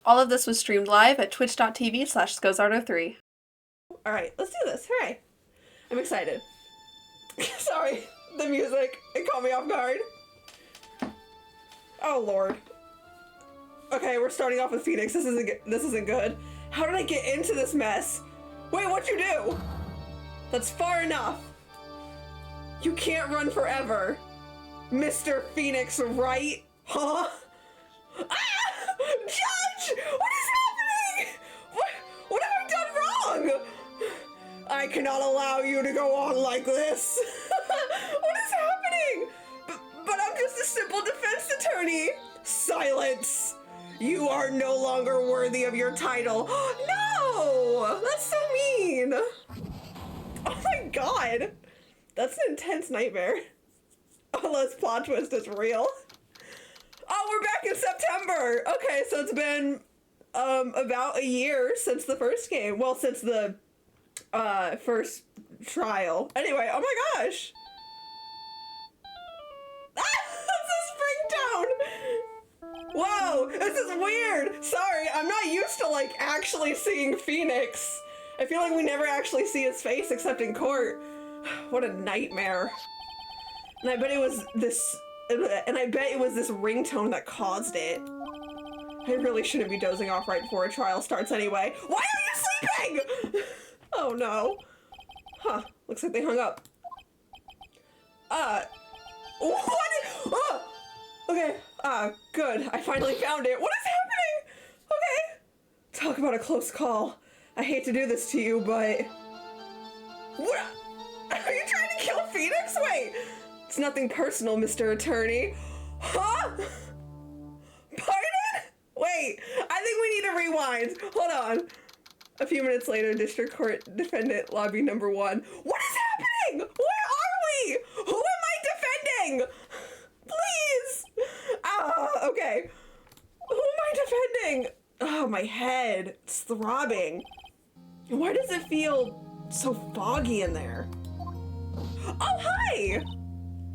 All of this was streamed live at twitch.tv/Scozardo3. Alright, let's do this. Hooray. I'm excited. Sorry, the music. It caught me off guard. Oh, Lord. Okay, we're starting off with Phoenix. This isn't good. How did I get into this mess? Wait, what'd you do? That's far enough. You can't run forever. Mr. Phoenix, right? Huh? Ah! Judge! What is happening? What have I done wrong? I cannot allow you to go on like this. What is happening? But I'm just a simple defense attorney. Silence. You are no longer worthy of your title. No! That's so mean. Oh my god. That's an intense nightmare. Unless plot twist is real. Oh, we're back in September. Okay, so it's been about a year since the first game. Well, since the first trial. Anyway, oh my gosh. Ah, that's a springtone. Whoa, this is weird. Sorry, I'm not used to like actually seeing Phoenix. I feel like we never actually see his face except in court. What a nightmare. And I bet it was this ringtone that caused it. I really shouldn't be dozing off right before a trial starts anyway. Why are you sleeping? Oh no. Huh, looks like they hung up. What? Oh, okay, good. I finally found it. What is happening? Okay. Talk about a close call. I hate to do this to you, but... What? Are you trying to kill Phoenix? Wait. It's nothing personal, Mr. Attorney. Huh? Pardon? Wait, I think we need to rewind. Hold on. A few minutes later, District Court Defendant Lobby number 1. What is happening? Where are we? Who am I defending? Please. Okay. Who am I defending? Oh, my head. It's throbbing. Why does it feel so foggy in there? Oh, hi.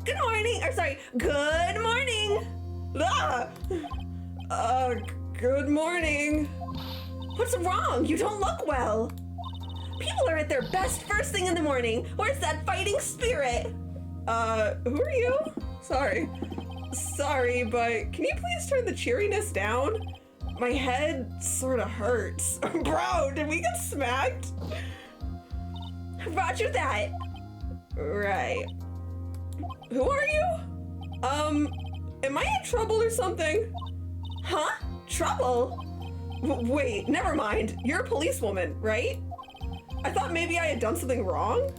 Good morning. Or sorry, good morning. Good morning. What's wrong? You don't look well. People are at their best first thing in the morning. Where's that fighting spirit? Who are you? Sorry, but can you please turn the cheeriness down? My head sort of hurts. Bro, did we get smacked? Roger that. Right. Who are you? Am I in trouble or something? Huh? Trouble? Wait, never mind. You're a policewoman, right? I thought maybe I had done something wrong?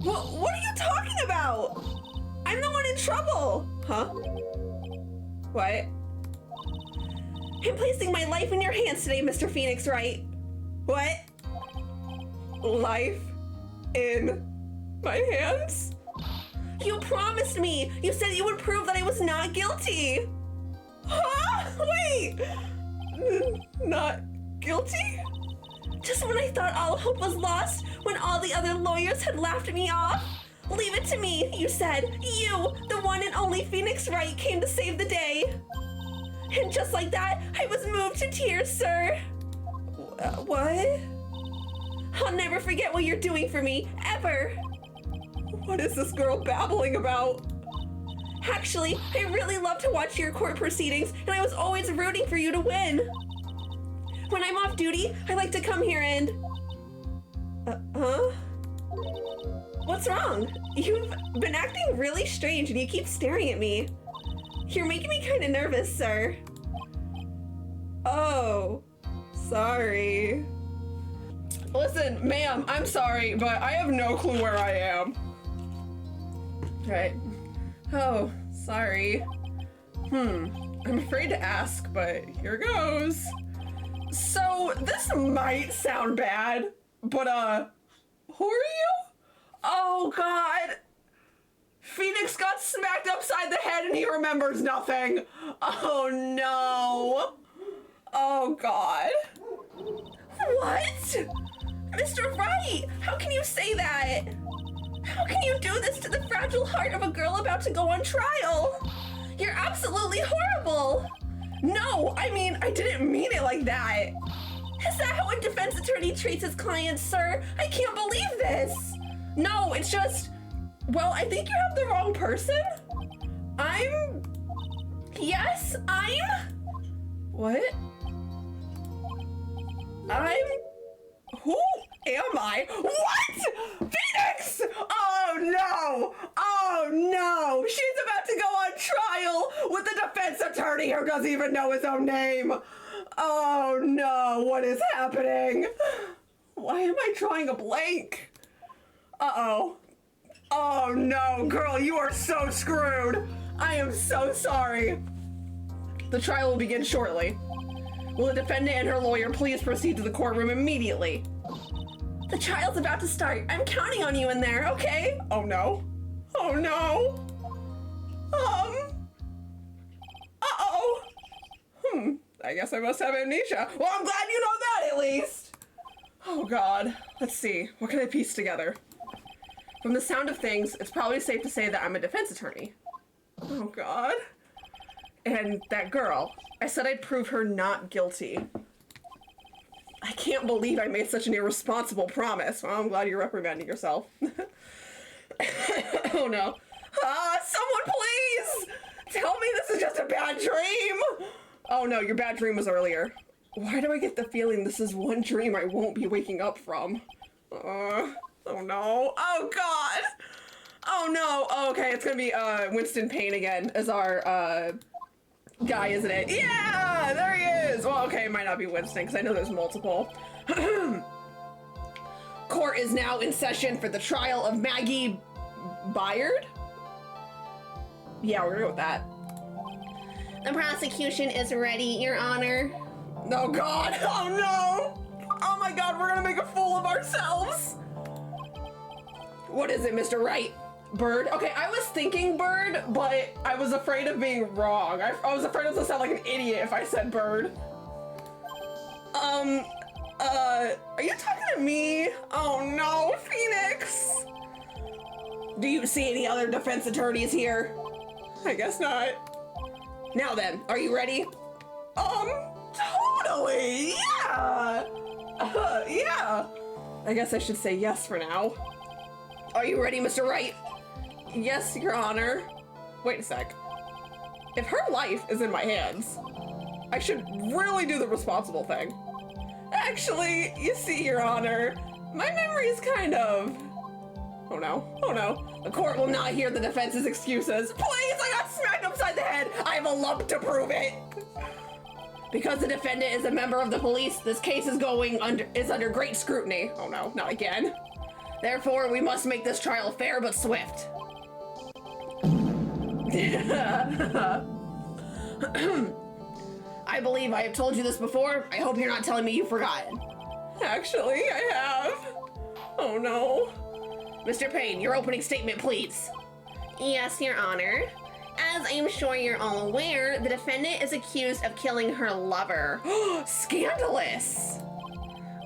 What are you talking about? I'm the one in trouble. Huh? What? I'm placing my life in your hands today, Mr. Phoenix, right? What? Life in my hands? You promised me! You said you would prove that I was not guilty! Huh? Wait! Not guilty? Just when I thought all hope was lost, when all the other lawyers had laughed me off? Leave it to me, you said. You, the one and only Phoenix Wright, came to save the day. And just like that, I was moved to tears, sir. What? I'll never forget what you're doing for me, ever. What is this girl babbling about? Actually, I really love to watch your court proceedings, and I was always rooting for you to win. When I'm off duty, I like to come here and... Huh? What's wrong? You've been acting really strange, and you keep staring at me. You're making me kind of nervous, sir. Oh, sorry. Listen, ma'am, I'm sorry, but I have no clue where I am. Right. Oh, sorry. I'm afraid to ask, but here goes. So, this might sound bad, but, who are you? Oh, God. Phoenix got smacked upside the head and he remembers nothing. Oh, no. Oh, God. What? Mr. Wright, how can you say that? How can you do this to the fragile heart of a girl about to go on trial? You're absolutely horrible. No, I mean, I didn't mean it like that. Is that how a defense attorney treats his clients, sir? I can't believe this. No, it's just, well, I think you have the wrong person. What? Who am I? What? Phoenix! Oh no! Oh no! She's about to go on trial with the defense attorney who doesn't even know his own name. Oh no, what is happening? Why am I drawing a blank? Uh-oh. Oh no, girl, you are so screwed. I am so sorry. The trial will begin shortly. Will the defendant and her lawyer please proceed to the courtroom immediately? The trial's about to start. I'm counting on you in there, okay? Oh no. Oh no. Uh-oh. I guess I must have amnesia. Well, I'm glad you know that at least. Oh God. Let's see. What can I piece together? From the sound of things, it's probably safe to say that I'm a defense attorney. Oh God. And that girl, I said I'd prove her not guilty. I can't believe I made such an irresponsible promise. Well, I'm glad you're reprimanding yourself. Oh no. Someone please! Tell me this is just a bad dream! Oh no, your bad dream was earlier. Why do I get the feeling this is one dream I won't be waking up from? Oh no. Oh God! Oh no. Oh, okay, it's gonna be Winston Payne again as our guy, isn't it? Yeah! There he is! Well, okay, it might not be Winston because I know there's multiple. Court is now in session for the trial of Maggie Byard? Yeah, we're gonna go with that. The prosecution is ready, Your Honor. Oh God! Oh no! Oh my God, we're gonna make a fool of ourselves! What is it, Mr. Wright? Bird? Okay, I was thinking bird, but I was afraid of being wrong. I was afraid I was gonna sound like an idiot if I said bird. Are you talking to me? Oh no, Phoenix! Do you see any other defense attorneys here? I guess not. Now then, are you ready? Totally, yeah! Yeah! I guess I should say yes for now. Are you ready, Mr. Wright? Yes, Your Honor. Wait a sec. If her life is in my hands, I should really do the responsible thing. Actually, you see, Your Honor, my memory is kind of... Oh no, oh no. The court will not hear the defense's excuses. Please, I got smacked upside the head. I have a lump to prove it. Because the defendant is a member of the police, this case is under great scrutiny. Oh no, not again. Therefore, we must make this trial fair but swift. I believe I have told you this before. I hope you're not telling me you've forgotten. Actually, I have. Oh no. Mr. Payne, your opening statement, please. Yes, Your Honor. As I'm sure you're all aware, the defendant is accused of killing her lover. Scandalous!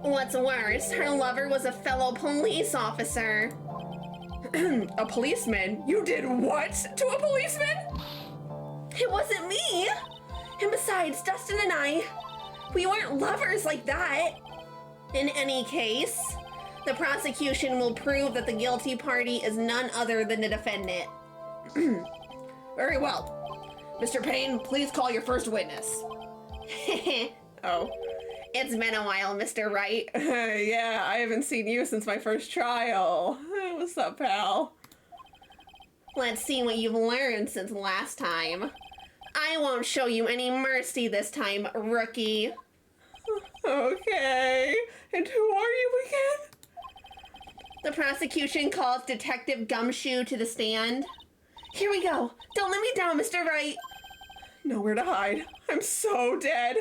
What's worse, her lover was a fellow police officer. A policeman? You did what to a policeman? It wasn't me! And besides, Dustin and I, we weren't lovers like that. In any case, the prosecution will prove that the guilty party is none other than the defendant. Very well. Mr. Payne, please call your first witness. Oh. It's been a while, Mr. Wright. Yeah, I haven't seen you since my first trial. What's up, pal? Let's see what you've learned since last time. I won't show you any mercy this time, rookie. Okay. And who are you again? The prosecution calls Detective Gumshoe to the stand. Here we go. Don't let me down, Mr. Wright. Nowhere to hide. I'm so dead.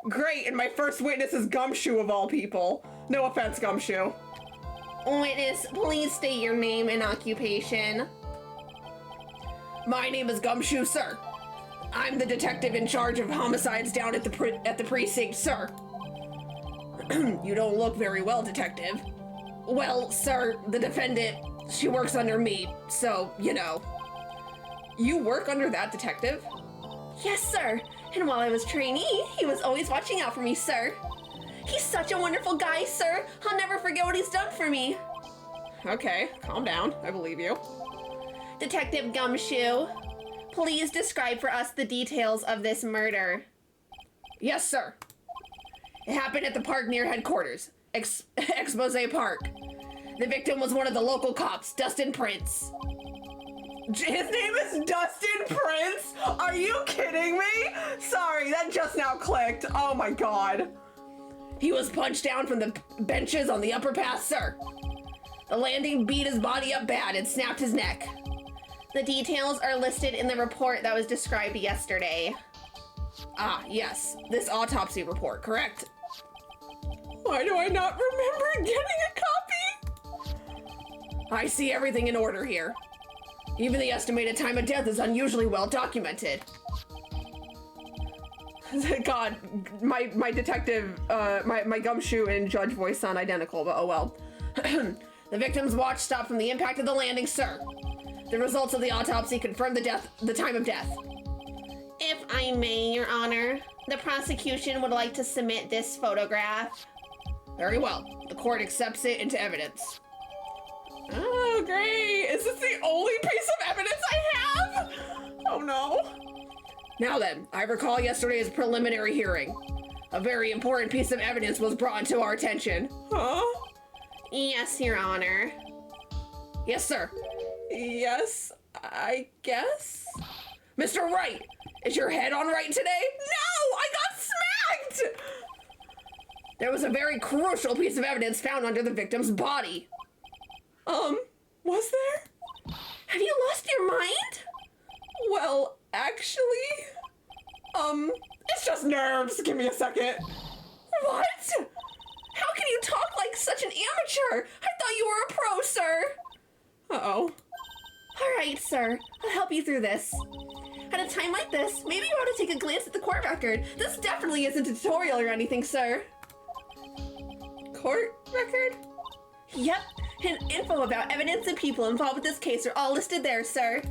Great, and my first witness is Gumshoe of all people. No offense, Gumshoe. Witness, please state your name and occupation. My name is Gumshoe, sir. I'm the detective in charge of homicides down at the precinct, sir. You don't look very well, detective. Well, sir, the defendant, she works under me, so, you know. You work under that detective? Yes, sir. And while I was trainee, he was always watching out for me, sir. He's such a wonderful guy, sir. I'll never forget what he's done for me. Okay, calm down. I believe you. Detective Gumshoe, please describe for us the details of this murder. Yes, sir. It happened at the park near headquarters, Expose Park. The victim was one of the local cops, Dustin Prince. His name is Dustin Prince? Are you kidding me? Sorry, that just now clicked. Oh my god. He was punched down from the benches on the upper path, sir. The landing beat his body up bad and snapped his neck. The details are listed in the report that was described yesterday. Ah, yes. This autopsy report, correct? Why do I not remember getting a copy? I see everything in order here. Even the estimated time of death is unusually well documented. God, my detective, my gumshoe and judge voice sound identical, but oh well. The victim's watch stopped from the impact of the landing, sir. The results of the autopsy confirm the time of death. If I may, Your Honor, the prosecution would like to submit this photograph. Very well. The court accepts it into evidence. Oh, great. Is this the only piece of evidence I have? Oh, no. Now then, I recall yesterday's preliminary hearing. A very important piece of evidence was brought to our attention. Huh? Yes, Your Honor. Yes, sir. Yes, I guess? Mr. Wright, is your head on right today? No, I got smacked! There was a very crucial piece of evidence found under the victim's body. Was there? Have you lost your mind? Well, actually, it's just nerves. Give me a second. What? How can you talk like such an amateur? I thought you were a pro, sir. Uh-oh. All right, sir. I'll help you through this. At a time like this, maybe you ought to take a glance at the court record. This definitely isn't a tutorial or anything, sir. Court record? Yep, and info about evidence and people involved with this case are all listed there, sir.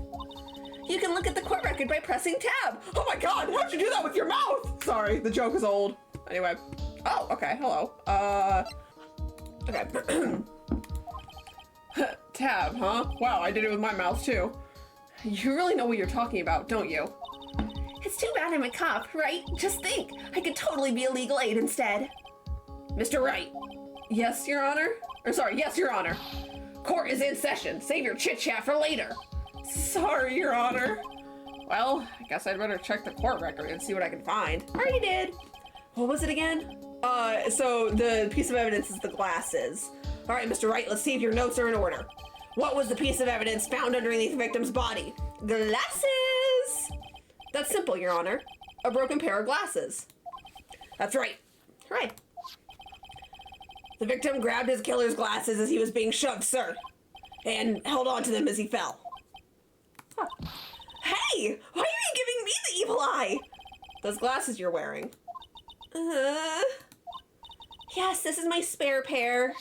You can look at the court record by pressing tab. Oh my god, how'd you do that with your mouth? Sorry, the joke is old. Anyway. Oh, okay, hello. Okay. Tab, huh? Wow, I did it with my mouth too. You really know what you're talking about, don't you? It's too bad I'm a cop, right? Just think, I could totally be a legal aid instead. Mr. Wright. Yes, Your Honor? Or sorry, yes, Your Honor. Court is in session. Save your chit-chat for later. Sorry, Your Honor. Well, I guess I'd better check the court record and see what I can find. Already did. What was it again? So the piece of evidence is the glasses. All right, Mr. Wright, let's see if your notes are in order. What was the piece of evidence found underneath the victim's body? Glasses! That's simple, Your Honor. A broken pair of glasses. That's right. Right. The victim grabbed his killer's glasses as he was being shoved, sir, and held on to them as he fell. Huh. Hey! Why are you giving me the evil eye? Those glasses you're wearing. Yes, this is my spare pair.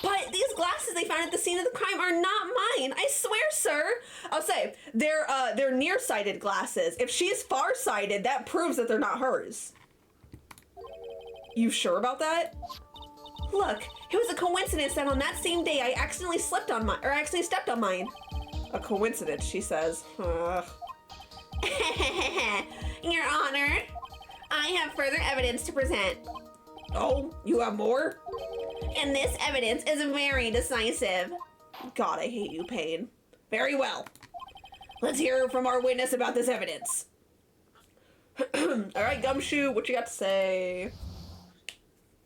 But these glasses they found at the scene of the crime are not mine. I swear, sir. I'll say, they're nearsighted glasses. If she's farsighted, that proves that they're not hers. You sure about that? Look, it was a coincidence that on that same day I accidentally stepped on mine. A coincidence, she says. Ugh. Your Honor, I have further evidence to present. Oh, you have more? And this evidence is very decisive. God, I hate you, Payne. Very well. Let's hear from our witness about this evidence. All right, Gumshoe, what you got to say?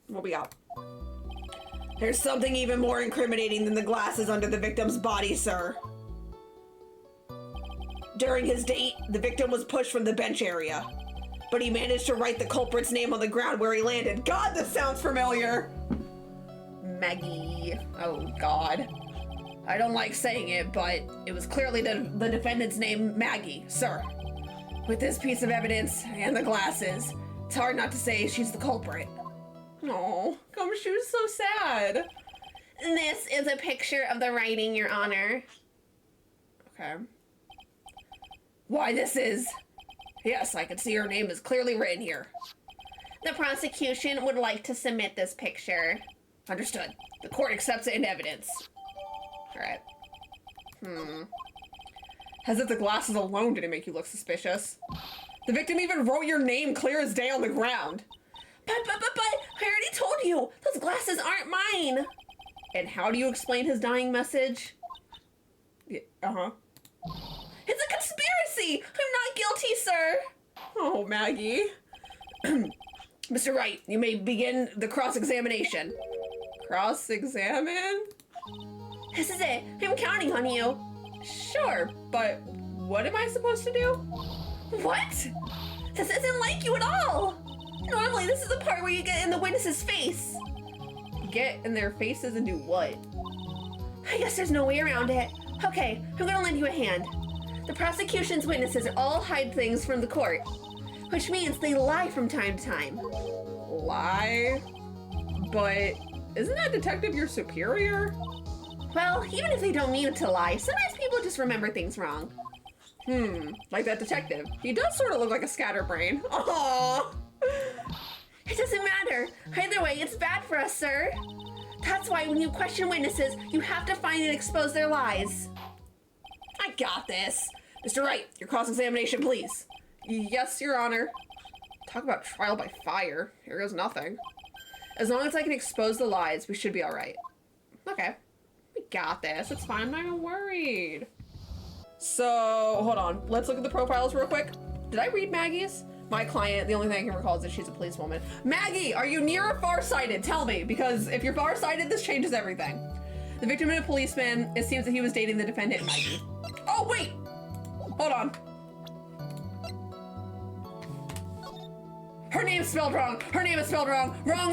What we got? There's something even more incriminating than the glasses under the victim's body, sir. During his date, the victim was pushed from the bench area, but he managed to write the culprit's name on the ground where he landed. God, this sounds familiar. Maggie. Oh, God. I don't like saying it, but it was clearly the defendant's name, Maggie, sir. With this piece of evidence and the glasses, it's hard not to say she's the culprit. Oh, Gumshoe's so sad. This is a picture of the writing, Your Honor. Okay. Why, this is Yes, I can see her name is clearly written here. The prosecution would like to submit this picture. Understood. The court accepts it in evidence. Alright. As if the glasses alone didn't make you look suspicious. The victim even wrote your name clear as day on the ground. But, I already told you, those glasses aren't mine. And how do you explain his dying message? Yeah, It's a conspiracy! I'm not guilty, sir! Oh, Maggie. Mr. Wright, you may begin the cross-examination. Cross-examine? This is it. I'm counting on you. Sure, but what am I supposed to do? What? This isn't like you at all. Normally, this is the part where you get in the witness's face. Get in their faces and do what? I guess there's no way around it. Okay, I'm gonna lend you a hand. The prosecution's witnesses all hide things from the court, which means they lie from time to time. Lie? But isn't that detective your superior? Well, even if they don't mean to lie, sometimes people just remember things wrong. Like that detective. He does sort of look like a scatterbrain. Aww. It doesn't matter. Either way, it's bad for us, sir. That's why when you question witnesses, you have to find and expose their lies. I got this. Mr. Wright, your cross-examination, please. Yes, Your Honor. Talk about trial by fire. Here goes nothing. As long as I can expose the lies, we should be all right. Okay. We got this. It's fine. I'm not even worried. So, hold on. Let's look at the profiles real quick. Did I read Maggie's? My client, the only thing I can recall is that she's a policewoman. Maggie, are you near or farsighted? Tell me, because if you're farsighted, this changes everything. The victim and a policeman, it seems that he was dating the defendant, Maggie. Oh, wait! Hold on. Her name's spelled wrong. Her name is spelled wrong. Wrong.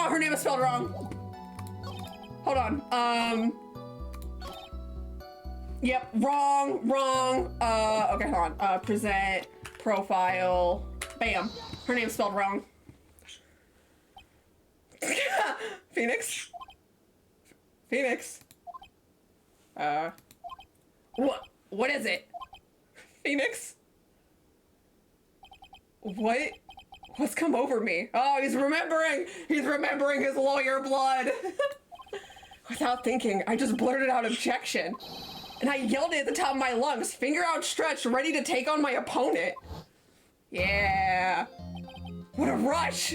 Her name is spelled wrong. Hold on. Yep, wrong. Okay, hold on. Present, profile, bam. Her name's spelled wrong. Phoenix? What is it? Phoenix? What's come over me? Oh, he's remembering his lawyer blood. Without thinking, I just blurted out objection. And I yelled it at the top of my lungs, finger outstretched, ready to take on my opponent. Yeah. What a rush.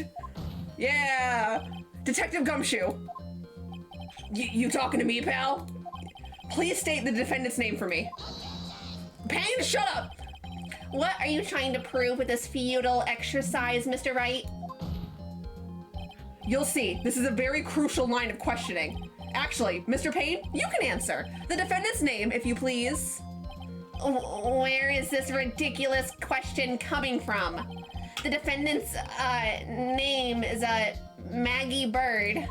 Yeah. Detective Gumshoe. You talking to me, pal? Please state the defendant's name for me. Payne, shut up! What are you trying to prove with this futile exercise, Mr. Wright? You'll see. This is a very crucial line of questioning. Actually, Mr. Payne, you can answer. The defendant's name, if you please. Where is this ridiculous question coming from? The defendant's name is Maggie Bird.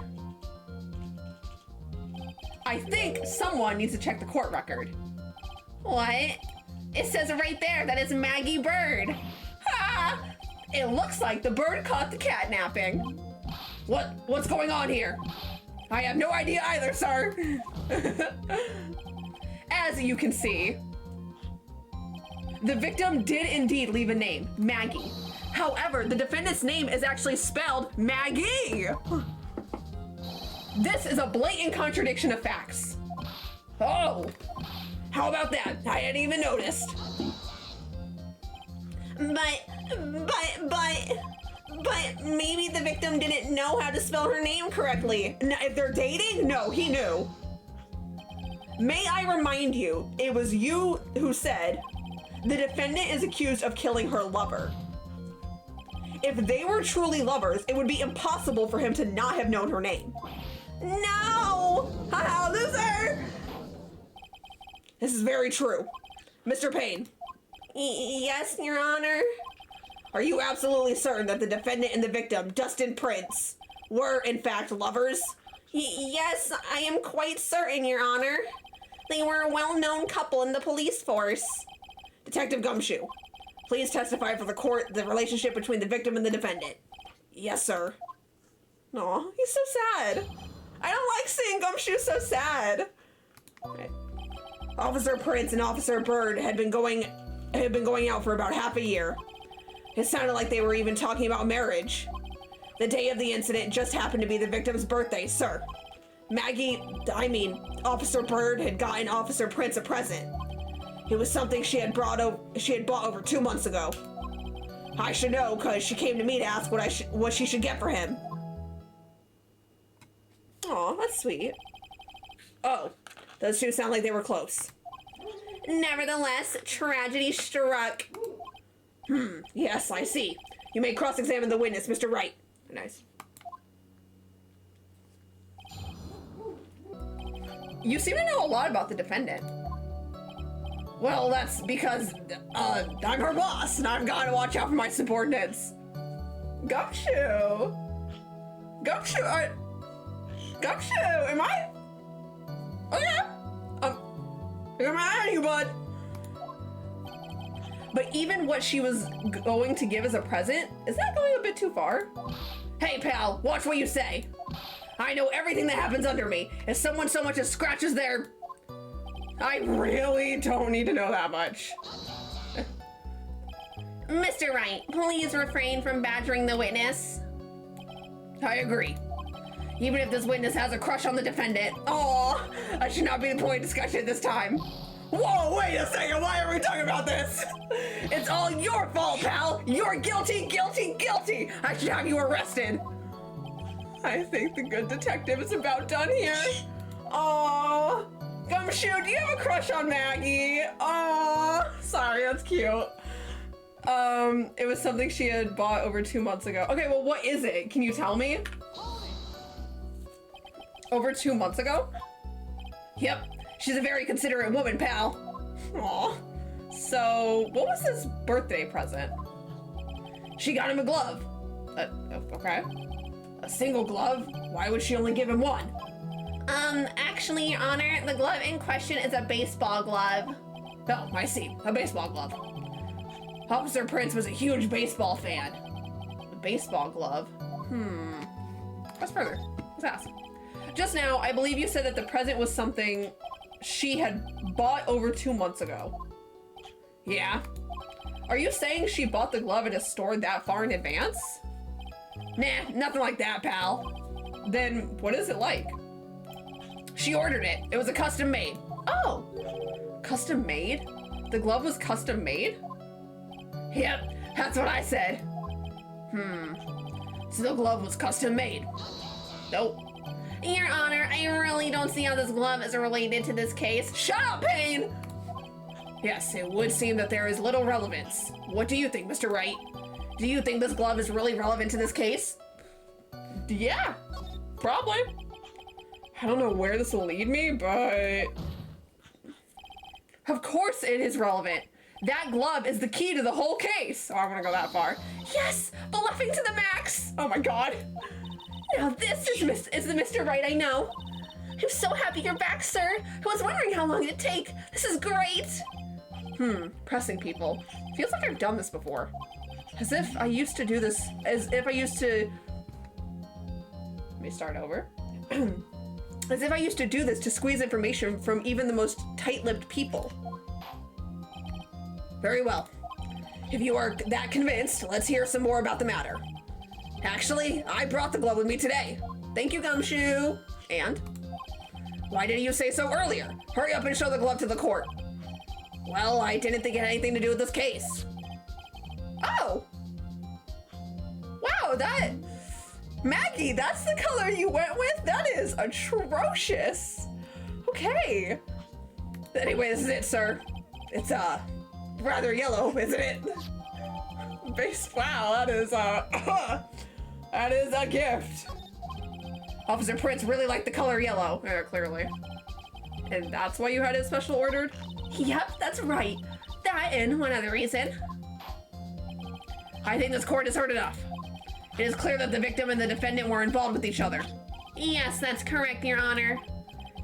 I think someone needs to check the court record. What? It says right there that it's Maggie Bird. Ha! It looks like the bird caught the catnapping. What's going on here? I have no idea either, sir. As you can see, the victim did indeed leave a name, Maggie. However, the defendant's name is actually spelled Maggie. This is a blatant contradiction of facts. Oh, how about that? I hadn't even noticed. But maybe the victim didn't know how to spell her name correctly. If they're dating, no, he knew. May I remind you, it was you who said the defendant is accused of killing her lover. If they were truly lovers, it would be impossible for him to not have known her name. No! Haha, loser! This is very true. Mr. Payne. Yes, Your Honor. Are you absolutely certain that the defendant and the victim, Dustin Prince, were in fact lovers? Yes, I am quite certain, Your Honor. They were a well-known couple in the police force. Detective Gumshoe, please testify for the court the relationship between the victim and the defendant. Yes, sir. Aw, he's so sad. I don't like seeing Gumshoe so sad. Okay. Officer Prince and Officer Bird had been going had been going out for about half a year. It sounded like they were even talking about marriage. The day of the incident just happened to be the victim's birthday, sir. Officer Bird had gotten Officer Prince a present. It was something she had bought over 2 months ago. I should know, because she came to me to ask what she should get for him. Aw, that's sweet. Oh, those two sound like they were close. Nevertheless, tragedy struck. Yes, I see. You may cross-examine the witness, Mr. Wright. Nice. You seem to know a lot about the defendant. Well, that's because, I'm her boss, and I've got to watch out for my subordinates. Gumshoe, am I? Oh, yeah. I'm mad at you, bud. But even what she was going to give as a present, is that going a bit too far? Hey, pal, watch what you say. I know everything that happens under me. If someone so much as scratches their... I really don't need to know that much. Mr. Wright, please refrain from badgering the witness. I agree. Even if this witness has a crush on the defendant. Aw, I should not be the point of discussion at this time. Whoa, wait a second, why are we talking about this? It's all your fault, pal. You're guilty, guilty, guilty. I should have you arrested. I think the good detective is about done here. Aww. Gumshoe, do you have a crush on Maggie? Aww. Sorry, that's cute. It was something she had bought over 2 months ago. Okay, well, what is it? Can you tell me? Over 2 months ago? Yep, she's a very considerate woman, pal. Aw. So, what was his birthday present? She got him a glove. Okay. A single glove? Why would she only give him one? Actually, Your Honor, the glove in question is a baseball glove. Oh, I see. A baseball glove. Officer Prince was a huge baseball fan. A baseball glove? What's further? Let's ask. Just now, I believe you said that the present was something she had bought over 2 months ago. Yeah? Are you saying she bought the glove at a store that far in advance? Nah, nothing like that, pal. Then what is it like? She ordered it. It was a custom made. Oh, custom made? The glove was custom made? Yep, that's what I said. So the glove was custom made. Nope. Your Honor, I really don't see how this glove is related to this case. Shut up, Payne! Yes, it would seem that there is little relevance. What do you think, Mr. Wright? Do you think this glove is really relevant to this case? Yeah, probably. I don't know where this will lead me, but... Of course it is relevant. That glove is the key to the whole case. Oh, I'm gonna go that far. Yes, bluffing to the max. Oh my god. Now this is the Mr. Wright I know. I'm so happy you're back, sir. I was wondering how long it'd take. This is great. Pressing people. Feels like I've done this before. As if I used to do this, as if I used to... Let me start over. As if I used to do this to squeeze information from even the most tight-lipped people. Very well. If you are that convinced, let's hear some more about the matter. Actually, I brought the glove with me today. Thank you, Gumshoe. And? Why didn't you say so earlier? Hurry up and show the glove to the court. Well, I didn't think it had anything to do with this case. Oh! Wow, that... Maggie, that's the color you went with? That is atrocious. Okay. Anyway, this is it, sir. It's, rather yellow, isn't it? Wow, that is a gift. Officer Prince really liked the color yellow. Yeah, clearly. And that's why you had it special ordered? Yep, that's right. That and one other reason. I think this court has heard enough. It is clear that the victim and the defendant were involved with each other. Yes, that's correct, Your Honor.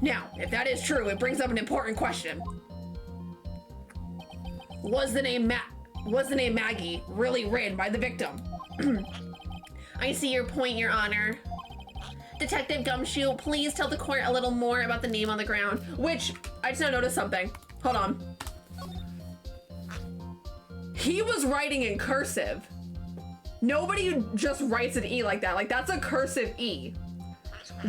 Now, if that is true, it brings up an important question. Was the name Maggie really written by the victim? I see your point, Your Honor. Detective Gumshoe, please tell the court a little more about the name on the ground. Which, I just now noticed something. Hold on. he was writing in cursive. Nobody just writes an E like that. Like, that's a cursive E.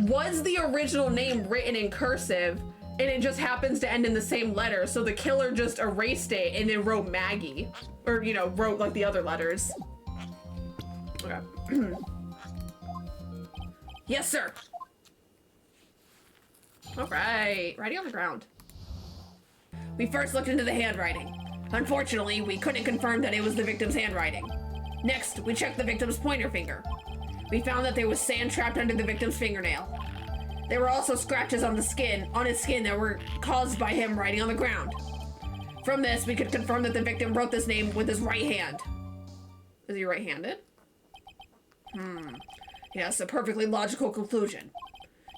Was the original name written in cursive, and it just happens to end in the same letter, so the killer just erased it and then wrote Maggie. Or, you know, wrote, like, the other letters. Okay. Yes, sir. All right, writing on the ground. We first looked into the handwriting. Unfortunately, we couldn't confirm that it was the victim's handwriting. Next, we checked the victim's pointer finger. We found that there was sand trapped under the victim's fingernail. There were also scratches on his skin that were caused by him writing on the ground. From this, we could confirm that the victim wrote this name with his right hand. Is he right-handed? Yes, a perfectly logical conclusion.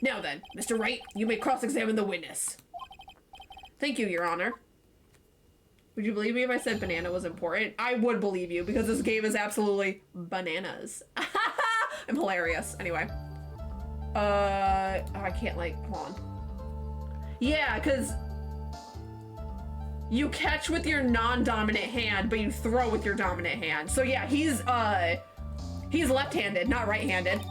Now then, Mr. Wright, you may cross-examine the witness. Thank you, Your Honor. Would you believe me if I said banana was important? I would believe you, because this game is absolutely bananas. I'm hilarious. Anyway. I can't, like, hold on. Yeah, because you catch with your non-dominant hand, but you throw with your dominant hand. So yeah, he's left-handed, not right-handed.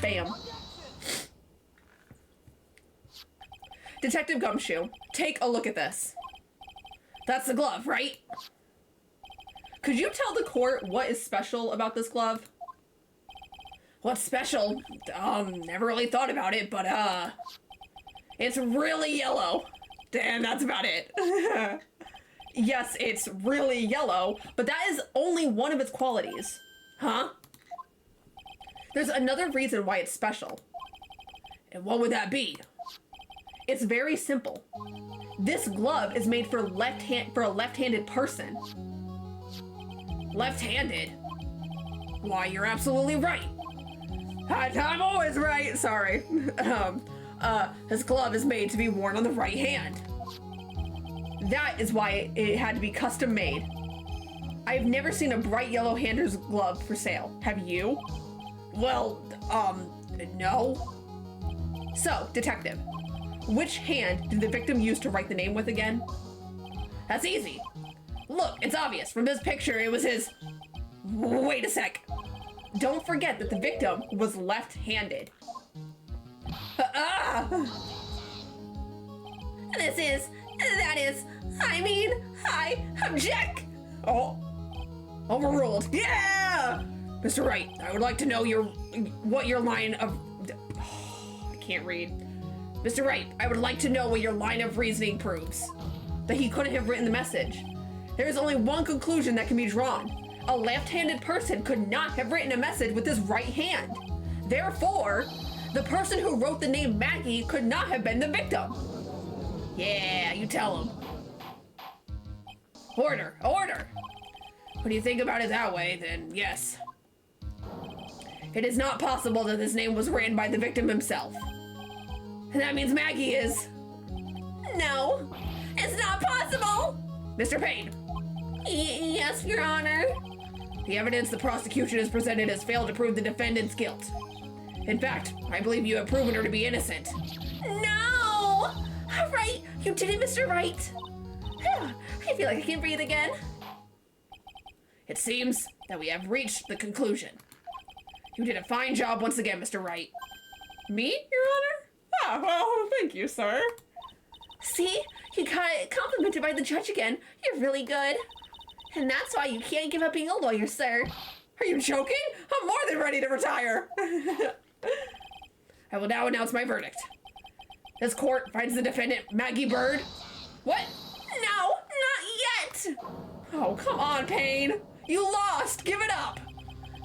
Bam. Detective Gumshoe, take a look at this. That's the glove, right? Could you tell the court what is special about this glove? What's special? Never really thought about it, but, it's really yellow. And that's about it. Yes, it's really yellow, but that is only one of its qualities. Huh? There's another reason why it's special. And what would that be? It's very simple. This glove is made for a left-handed person. Left-handed? Why, you're absolutely right. I'm always right. Sorry. This glove is made to be worn on the right hand. That is why it had to be custom made. I've never seen a bright yellow handler's glove for sale. Have you? Well, no. So, detective, which hand did the victim use to write the name with again? That's easy. Look, it's obvious. From this picture, it was his... Wait a sec. Don't forget that the victim was left-handed. I object. Oh, overruled. Yeah! Mr. Wright, I would like to know what your line of... I can't read. Mr. Wright, I would like to know what your line of reasoning proves. That he couldn't have written the message. There is only one conclusion that can be drawn. A left-handed person could not have written a message with his right hand. Therefore, the person who wrote the name Maggie could not have been the victim. Yeah, you tell him. Order, order. When you think about it that way, then yes. It is not possible that this name was written by the victim himself. And that means Maggie is... No, it's not possible. Mr. Payne. Yes, Your Honor. The evidence the prosecution has presented has failed to prove the defendant's guilt. In fact, I believe you have proven her to be innocent. No! Right, you did it, Mr. Wright. I feel like I can breathe again. It seems that we have reached the conclusion. You did a fine job once again, Mr. Wright. Me, Your Honor? Ah, well, thank you, sir. See? You got complimented by the judge again. You're really good. And that's why you can't give up being a lawyer, sir. Are you joking? I'm more than ready to retire. I will now announce my verdict. This court finds the defendant, Maggie Bird. What? No, not yet. Oh, come on, Payne. You lost. Give it up.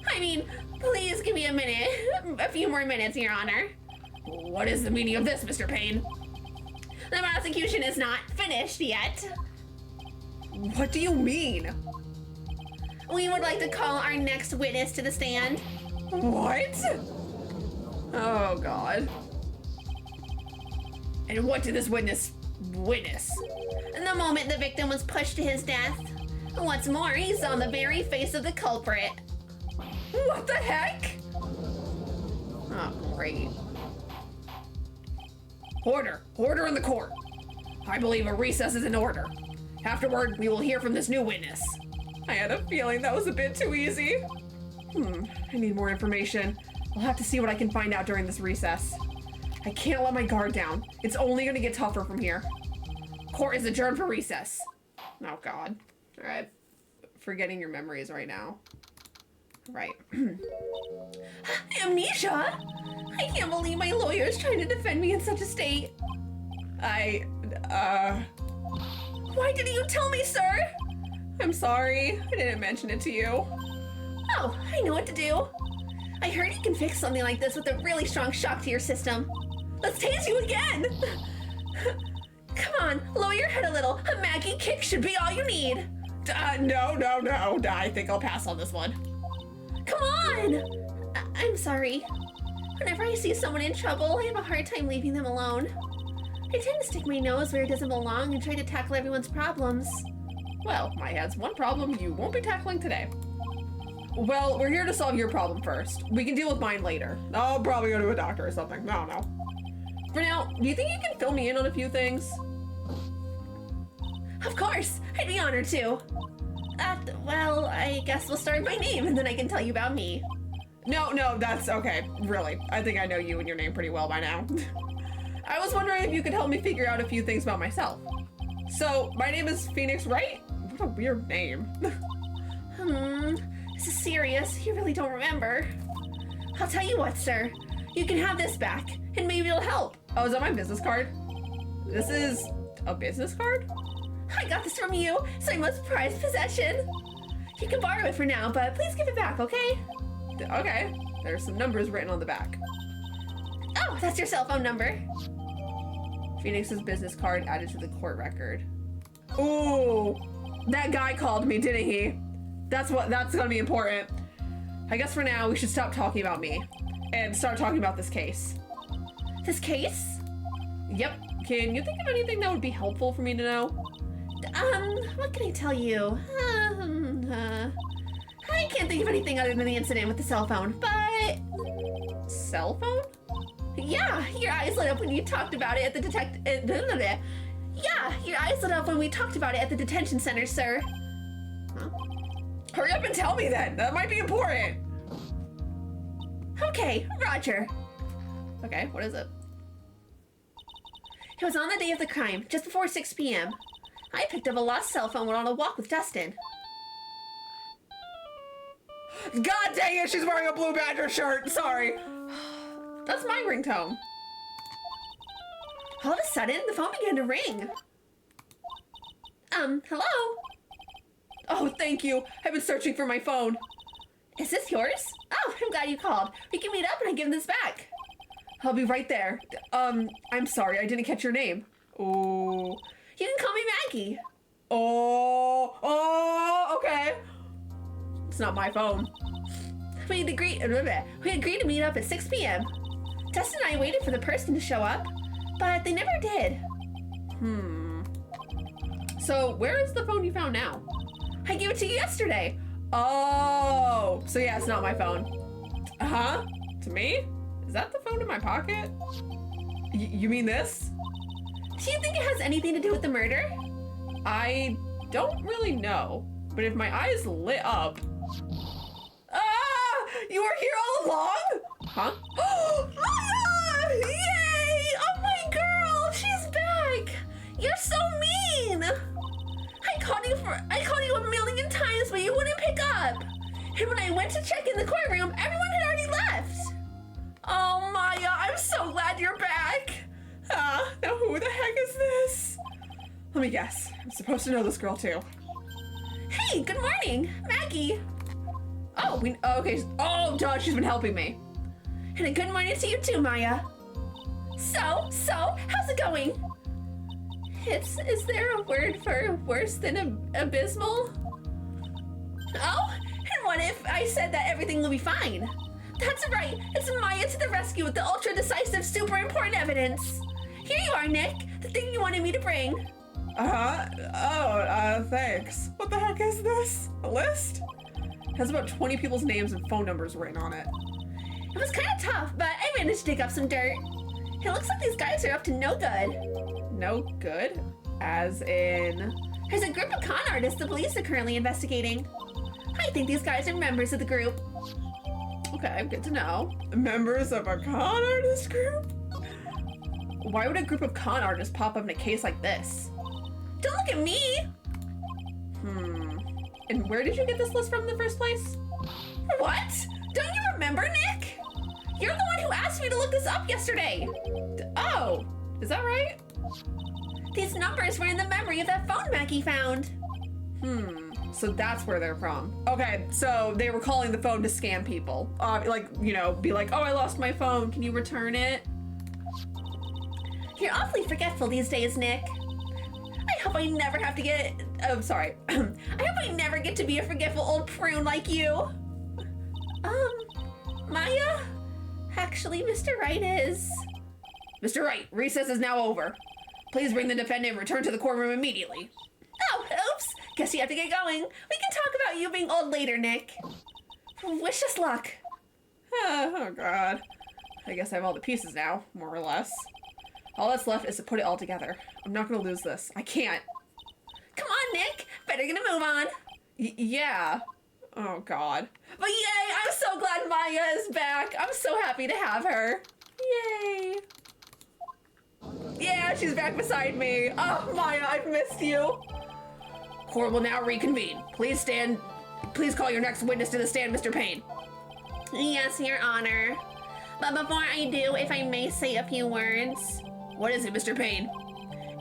I mean, please give me a minute. A few more minutes, Your Honor. What is the meaning of this, Mr. Payne? The prosecution is not finished yet. What do you mean? We would like to call our next witness to the stand. What? Oh, God. And what did this witness witness? The moment the victim was pushed to his death. What's more, he saw the very face of the culprit. What the heck? Oh, great. Order in the court. I believe a recess is in order. Afterward, we will hear from this new witness. I had a feeling that was a bit too easy. I need more information. I'll have to see what I can find out during this recess. I can't let my guard down. It's only gonna get tougher from here. Court is adjourned for recess. Oh God. All right. Forgetting your memories right now. Right. Amnesia? I can't believe my lawyer is trying to defend me in such a state. Why Why didn't you tell me, sir? I'm sorry. I didn't mention it to you. Oh, I know what to do. I heard you can fix something like this with a really strong shock to your system. Let's tase you again! Come on, lower your head a little. A Maggie kick should be all you need. No. I think I'll pass on this one. Come on! I'm sorry. Whenever I see someone in trouble, I have a hard time leaving them alone. I tend to stick my nose where it doesn't belong and try to tackle everyone's problems. Well, my has one problem you won't be tackling today. Well, we're here to solve your problem first. We can deal with mine later. I'll probably go to a doctor or something. I don't know. For now, do you think you can fill me in on a few things? Of course! I'd be honored to. Well, I guess we'll start with my name and then I can tell you about me. No, that's okay. Really. I think I know you and your name pretty well by now. I was wondering if you could help me figure out a few things about myself. So, my name is Phoenix, right? What a weird name. This is serious. You really don't remember. I'll tell you what, sir. You can have this back, and maybe it'll help. Oh, is that my business card? This is a business card? I got this from you, so I must prized possession. You can borrow it for now, but please give it back, okay? Okay. There's some numbers written on the back. Oh, that's your cell phone number. Phoenix's business card added to the court record. Ooh, that guy called me, didn't he? That's gonna be important. I guess for now, we should stop talking about me and start talking about this case. This case? Yep. Can you think of anything that would be helpful for me to know? What can I tell you? I can't think of anything other than the incident with the cell phone, but... Cell phone? Yeah, your eyes lit up when you talked about it at the Yeah, your eyes lit up when we talked about it at the detention center, sir. Huh? Hurry up and tell me then. That might be important. Okay, Roger. Okay, what is it? It was on the day of the crime, just before 6 p.m. I picked up a lost cell phone while on a walk with Dustin. God dang it, she's wearing a Blue Badger shirt. Sorry. That's my ringtone. All of a sudden, the phone began to ring. Hello? Oh, thank you. I've been searching for my phone. Is this yours? Oh, I'm glad you called. We can meet up and I give this back. I'll be right there. I'm sorry, I didn't catch your name. Oh. You can call me Maggie. Oh, okay. It's not my phone. We agreed to meet up at 6 p.m. Dustin and I waited for the person to show up, but they never did. So where is the phone you found now? I gave it to you yesterday. Oh, so yeah, it's not my phone. Uh-huh. To me? Is that the phone in my pocket? You mean this? Do you think it has anything to do with the murder? I don't really know, but if my eyes lit up... Ah! You were here all along? Huh? Maya! Yay! Oh my girl! She's back! You're so mean! I called you a million times, but you wouldn't pick up. And when I went to check in the courtroom, everyone had already left. Oh, Maya, I'm so glad you're back. Now who the heck is this? Let me guess. I'm supposed to know this girl too. Hey, good morning, Maggie. Oh, okay. Oh, duh, she's been helping me. And a good morning to you too, Maya. So, how's it going? Is there a word for worse than abysmal? Oh, and what if I said that everything will be fine? That's right, it's Maya to the rescue with the ultra decisive, super important evidence. Here you are, Nick, the thing you wanted me to bring. Thanks. What the heck is this? A list? It has about 20 people's names and phone numbers written on it. It was kind of tough, but I managed to dig up some dirt. It looks like these guys are up to no good. No good? As in... There's a group of con artists the police are currently investigating. I think these guys are members of the group. Okay, good to know. Members of a con artist group? Why would a group of con artists pop up in a case like this? Don't look at me! And where did you get this list from in the first place? What? Don't you remember, Nick? You're the one who asked me to look this up yesterday. Oh, is that right? These numbers were in the memory of that phone Maggie found. So that's where they're from. Okay, so they were calling the phone to scam people. Like, you know, be like, oh, I lost my phone. Can you return it? You're awfully forgetful these days, Nick. I hope I never have to get... Oh, sorry. I hope I never get to be a forgetful old prune like you. Maya? Actually, Mr. Wright is... Mr. Wright, recess is now over. Please bring the defendant and return to the courtroom immediately. Oh, oops. Guess you have to get going. We can talk about you being old later, Nick. Wish us luck. Oh, God. I guess I have all the pieces now, more or less. All that's left is to put it all together. I'm not gonna lose this. I can't. Come on, Nick. Better get a move on. Yeah. Oh, God. But yay, I'm so glad Maya is back. I'm so happy to have her. Yay. Yeah, she's back beside me. Oh, Maya, I've missed you. Court will now reconvene. Please call your next witness to the stand, Mr. Payne. Yes, Your Honor. But before I do, if I may say a few words. What is it, Mr. Payne?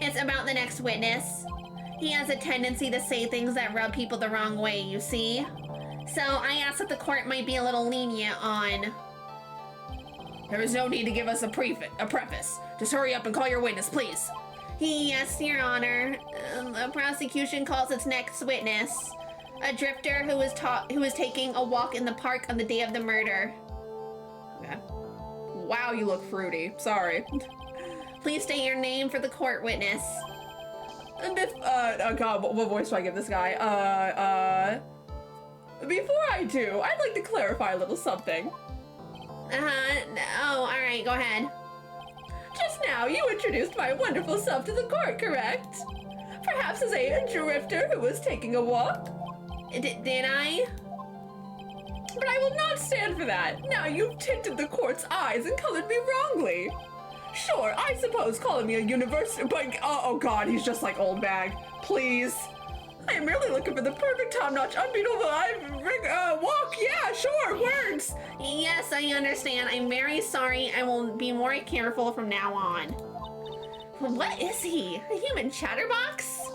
It's about the next witness. He has a tendency to say things that rub people the wrong way, you see? So I asked that the court might be a little lenient on... There is no need to give us a preface. Just hurry up and call your witness, please. Yes, Your Honor. The prosecution calls its next witness a drifter who was taking a walk in the park on the day of the murder. Okay. Wow, you look fruity. Sorry. Please state your name for the court witness. Oh God, what voice do I give this guy? Before I do, I'd like to clarify a little something. Oh, all right, go ahead. Just now, you introduced my wonderful self to the court, correct? Perhaps as a drifter who was taking a walk? Did I? But I will not stand for that. Now you've tinted the court's eyes and colored me wrongly. Sure, I suppose calling me a university, but oh God, he's just like old bag. Please. I am merely looking for the perfect top-notch, unbeatable walk. Yeah, sure, words. Yes, I understand. I'm very sorry. I will be more careful from now on. What is he? A human chatterbox?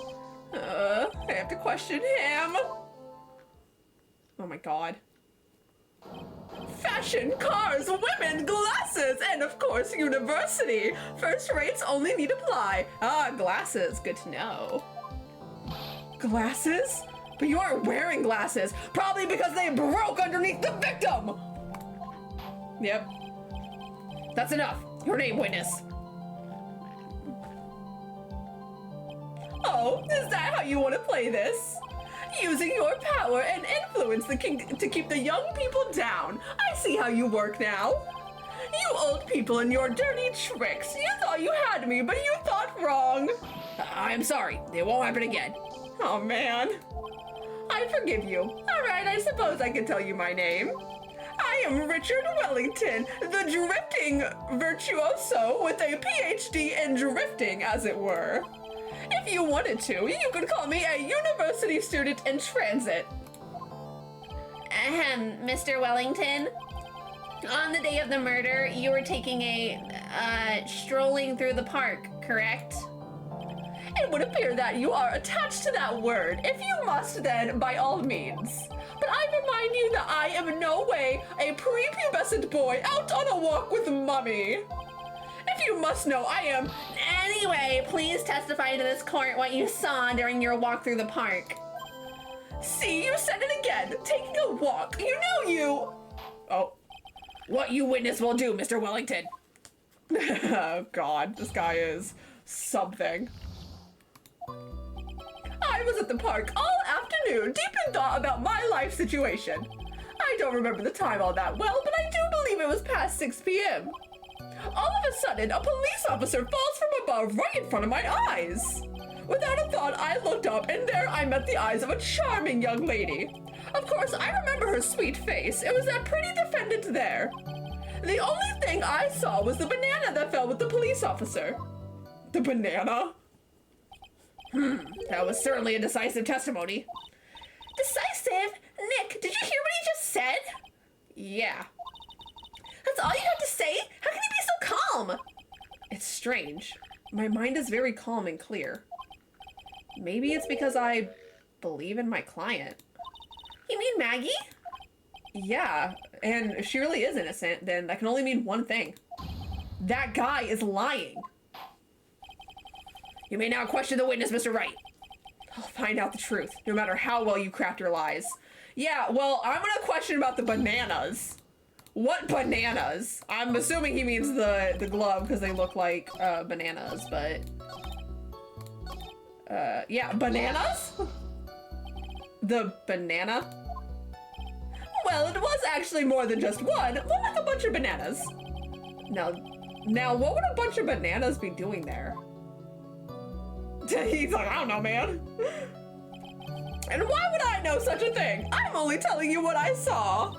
I have to question him. Oh my God. Fashion, cars, women, glasses, and of course, university. First rates only need apply. Ah, glasses. Good to know. Glasses? But you aren't wearing glasses. Probably because they broke underneath the victim. Yep. That's enough. Your name, witness. Oh, is that how you want to play this? Using your power and influence to keep the young people down. I see how you work now. You old people and your dirty tricks. You thought you had me, but you thought wrong. I'm sorry. It won't happen again. Oh, man. I forgive you. All right, I suppose I can tell you my name. I am Richard Wellington, the drifting virtuoso with a PhD in drifting, as it were. If you wanted to, you could call me a university student in transit. Mr. Wellington, on the day of the murder, you were taking a strolling through the park, correct? It would appear that you are attached to that word. If you must, then by all means. But I remind you that I am in no way a prepubescent boy out on a walk with Mummy. If you must know, I am... Anyway, please testify to this court what you saw during your walk through the park. See, you said it again. Taking a walk. You know you... Oh. What you witness will do, Mr. Wellington. Oh, God. This guy is something. I was at the park all afternoon, deep in thought about my life situation. I don't remember the time all that well, but I do believe it was past 6 p.m. All of a sudden, a police officer falls from above right in front of my eyes. Without a thought, I looked up, and there I met the eyes of a charming young lady. Of course, I remember her sweet face. It was that pretty defendant there. The only thing I saw was the banana that fell with the police officer. The banana? That was certainly a decisive testimony. Decisive? Nick, did you hear what he just said? Yeah. That's all you had to say? How can you be so calm? It's strange. My mind is very calm and clear. Maybe it's because I believe in my client. You mean Maggie? Yeah, and if she really is innocent, then that can only mean one thing. That guy is lying. You may now question the witness, Mr. Wright. I'll find out the truth, no matter how well you craft your lies. Yeah, well, I'm gonna question about the bananas. What bananas? I'm assuming he means the glove, because they look like bananas, but... yeah, bananas? The banana? Well, it was actually more than just one, more like a bunch of bananas. Now, what would a bunch of bananas be doing there? He's like, I don't know, man. And why would I know such a thing? I'm only telling you what I saw.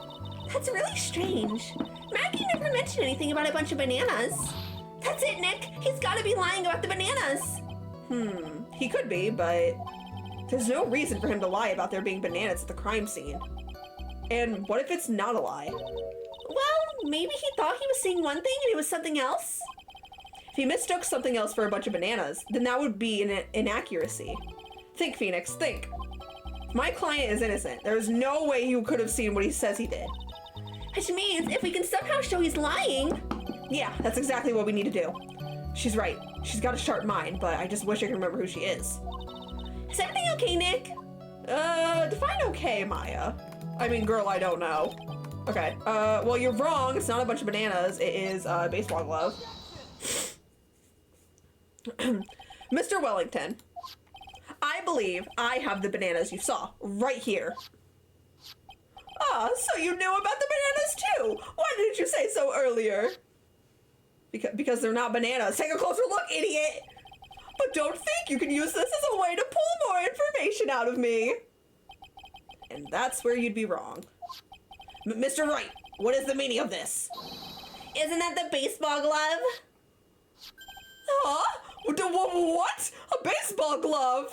That's really strange. Maggie never mentioned anything about a bunch of bananas. That's it, Nick. He's got to be lying about the bananas. He could be, but there's no reason for him to lie about there being bananas at the crime scene. And what if it's not a lie? Well, maybe he thought he was seeing one thing and it was something else. If he mistook something else for a bunch of bananas, then that would be an inaccuracy. Think, Phoenix, think. If my client is innocent, there's no way he could have seen what he says he did. Which means if we can somehow show he's lying... Yeah, that's exactly what we need to do. She's right. She's got a sharp mind, but I just wish I could remember who she is. Is everything okay, Nick? Define okay, Maya. I mean, girl, I don't know. Okay, well, you're wrong. It's not a bunch of bananas. It is a baseball glove. Mr. Wellington, I believe I have the bananas you saw right here. Ah, so you knew about the bananas too. Why didn't you say so earlier? Because they're not bananas. Take a closer look, idiot. But don't think you can use this as a way to pull more information out of me. And that's where you'd be wrong. Mr. Wright, what is the meaning of this? Isn't that the baseball glove? Huh? What? A baseball glove?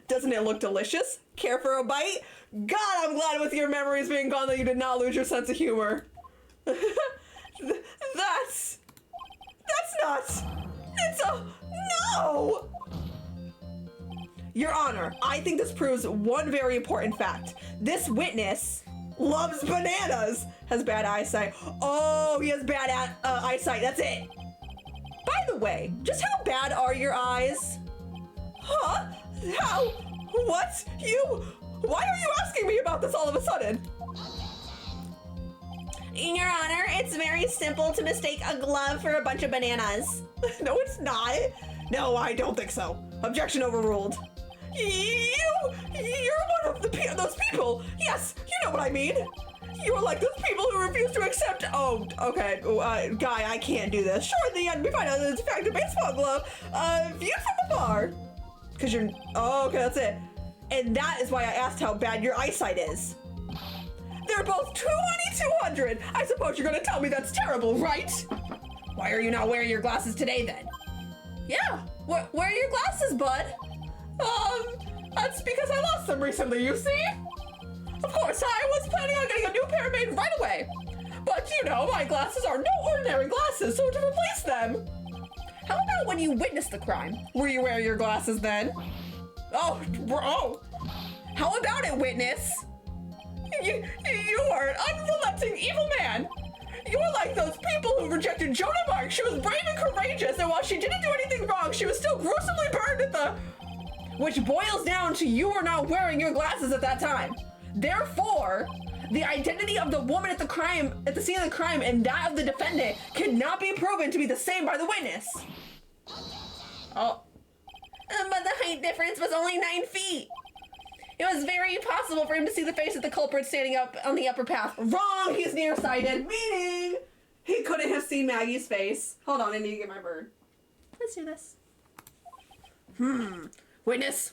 Doesn't it look delicious? Care for a bite? God, I'm glad with your memories being gone that you did not lose your sense of humor. That's not... It's a... No! Your Honor, I think this proves one very important fact. This witness loves bananas, has bad eyesight. Oh, he has bad eyesight, that's it. By the way, just how bad are your eyes? Huh? How? What? Why are you asking me about this all of a sudden? In Your Honor, it's very simple to mistake a glove for a bunch of bananas. No, it's not. No, I don't think so. Objection overruled. You're one of those people. Yes, you know what I mean. You're like those people who refuse to accept. Oh, okay, guy, I can't do this. Sure, in the end, we find out that it's in fact a baseball glove, viewed from afar. Cause you're. Oh, okay, that's it. And that is why I asked how bad your eyesight is. They're both 200. I suppose you're gonna tell me that's terrible, right? Why are you not wearing your glasses today, then? Yeah, where are your glasses, bud? That's because I lost them recently, you see? Of course, I was planning on getting a new pair made right away. But you know, my glasses are no ordinary glasses, so to replace them. How about when you witnessed the crime? Were you wearing your glasses then? Oh, bro. How about it, witness? You are an unrelenting evil man. You're like those people who rejected Joan of Arc. She was brave and courageous, and while she didn't do anything wrong, she was still gruesomely burned at the... Which boils down to you were not wearing your glasses at that time. Therefore, the identity of the woman at the scene of the crime and that of the defendant cannot be proven to be the same by the witness. Oh. But the height difference was only 9 feet. It was very possible for him to see the face of the culprit standing up on the upper path. Wrong, he's nearsighted, meaning He couldn't have seen Maggie's face. Hold on, I need to get my bird. Let's do this. Witness,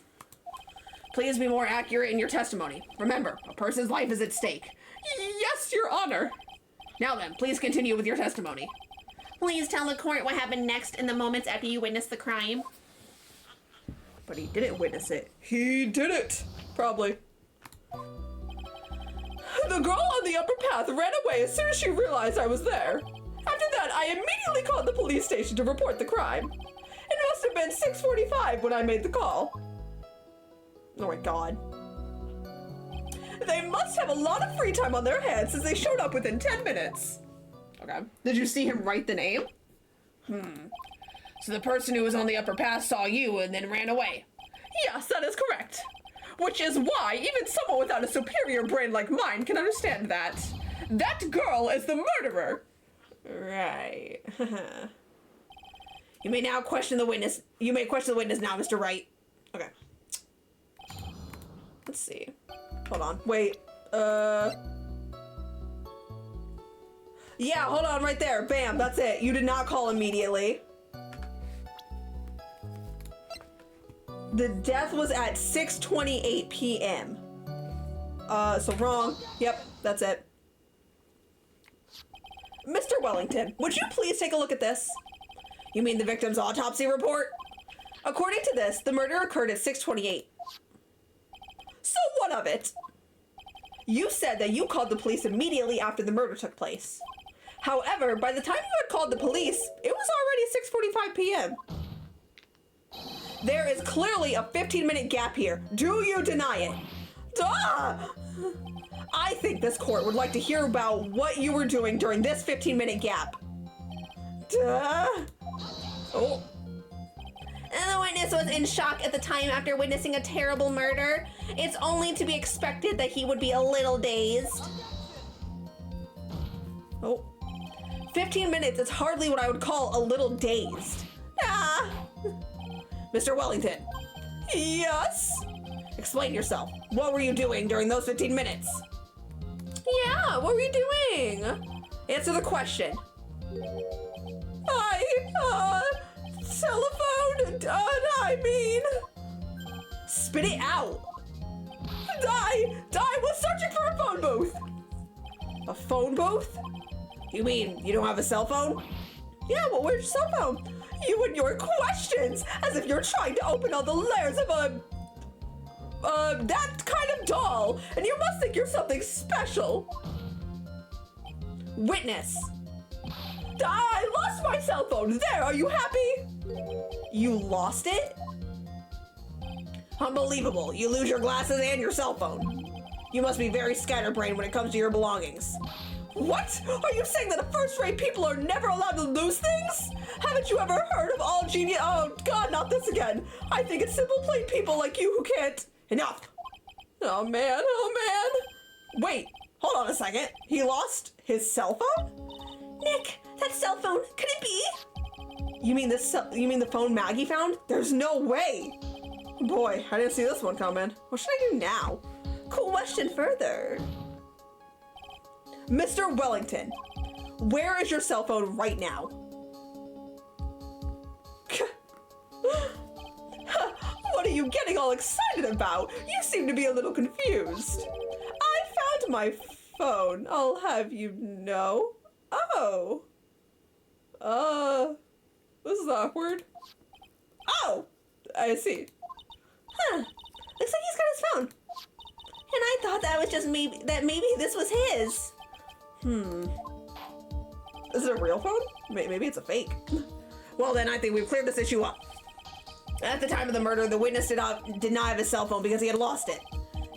please be more accurate in your testimony. Remember, a person's life is at stake. Yes, Your Honor. Now then, please continue with your testimony. Please tell the court what happened next in the moments after you witnessed the crime. But he didn't witness it. He did it. Probably. The girl on the upper path ran away as soon as she realized I was there. After that, I immediately called the police station to report the crime. It must have been 6:45 when I made the call. Oh my god. They must have a lot of free time on their hands since they showed up within 10 minutes. Okay. Did you see him write the name? So the person who was on the upper path saw you and then ran away. Yes, that is correct. Which is why even someone without a superior brain like mine can understand that. That girl is the murderer. Right. You may now question the witness. You may question the witness now, Mr. Wright. Okay. Let's see. Hold on. Wait. Yeah, hold on right there. Bam, that's it. You did not call immediately. The death was at 6:28 p.m. So wrong. Yep, that's it. Mr. Wellington, would you please take a look at this? You mean the victim's autopsy report? According to this, the murder occurred at 6:28. So what of it? You said that you called the police immediately after the murder took place. However, by the time you had called the police, it was already 6:45 p.m. There is clearly a 15-minute gap here. Do you deny it? Duh! I think this court would like to hear about what you were doing during this 15-minute gap. Duh! Oh. And the witness was in shock at the time after witnessing a terrible murder. It's only to be expected that he would be a little dazed. Oh. 15 minutes is hardly what I would call a little dazed. Ah! Mr. Wellington, Yes? explain yourself. What were you doing during those 15 minutes? Yeah, what were you doing? Answer the question. I mean... Spit it out. I was searching for a phone booth. A phone booth? You mean you don't have a cell phone? Yeah, well, where's your cell phone? You and your questions, as if you're trying to open all the layers of that kind of doll, and you must think you're something special. Witness. I lost my cell phone. There, are you happy? You lost it? Unbelievable. You lose your glasses and your cell phone. You must be very scatterbrained when it comes to your belongings. What? Are you saying that first-rate people are never allowed to lose things? Haven't you ever heard of all genius? Oh God, not this again. I think it's simple plain people like you who can't. Enough. Oh man, Wait, hold on a second. He lost his cell phone? Nick, that cell phone, could it be? You mean the phone Maggie found? There's no way. Boy, I didn't see this one coming. What should I do now? Question further. Mr. Wellington, where is your cell phone right now? What are you getting all excited about? You seem to be a little confused. I found my phone, I'll have you know. Oh. This is awkward. Oh, I see. Looks like he's got his phone. And I thought that was just maybe this was his. Is it a real phone? Maybe it's a fake. Well, then I think we've cleared this issue up. At the time of the murder, the witness did not have his cell phone because he had lost it.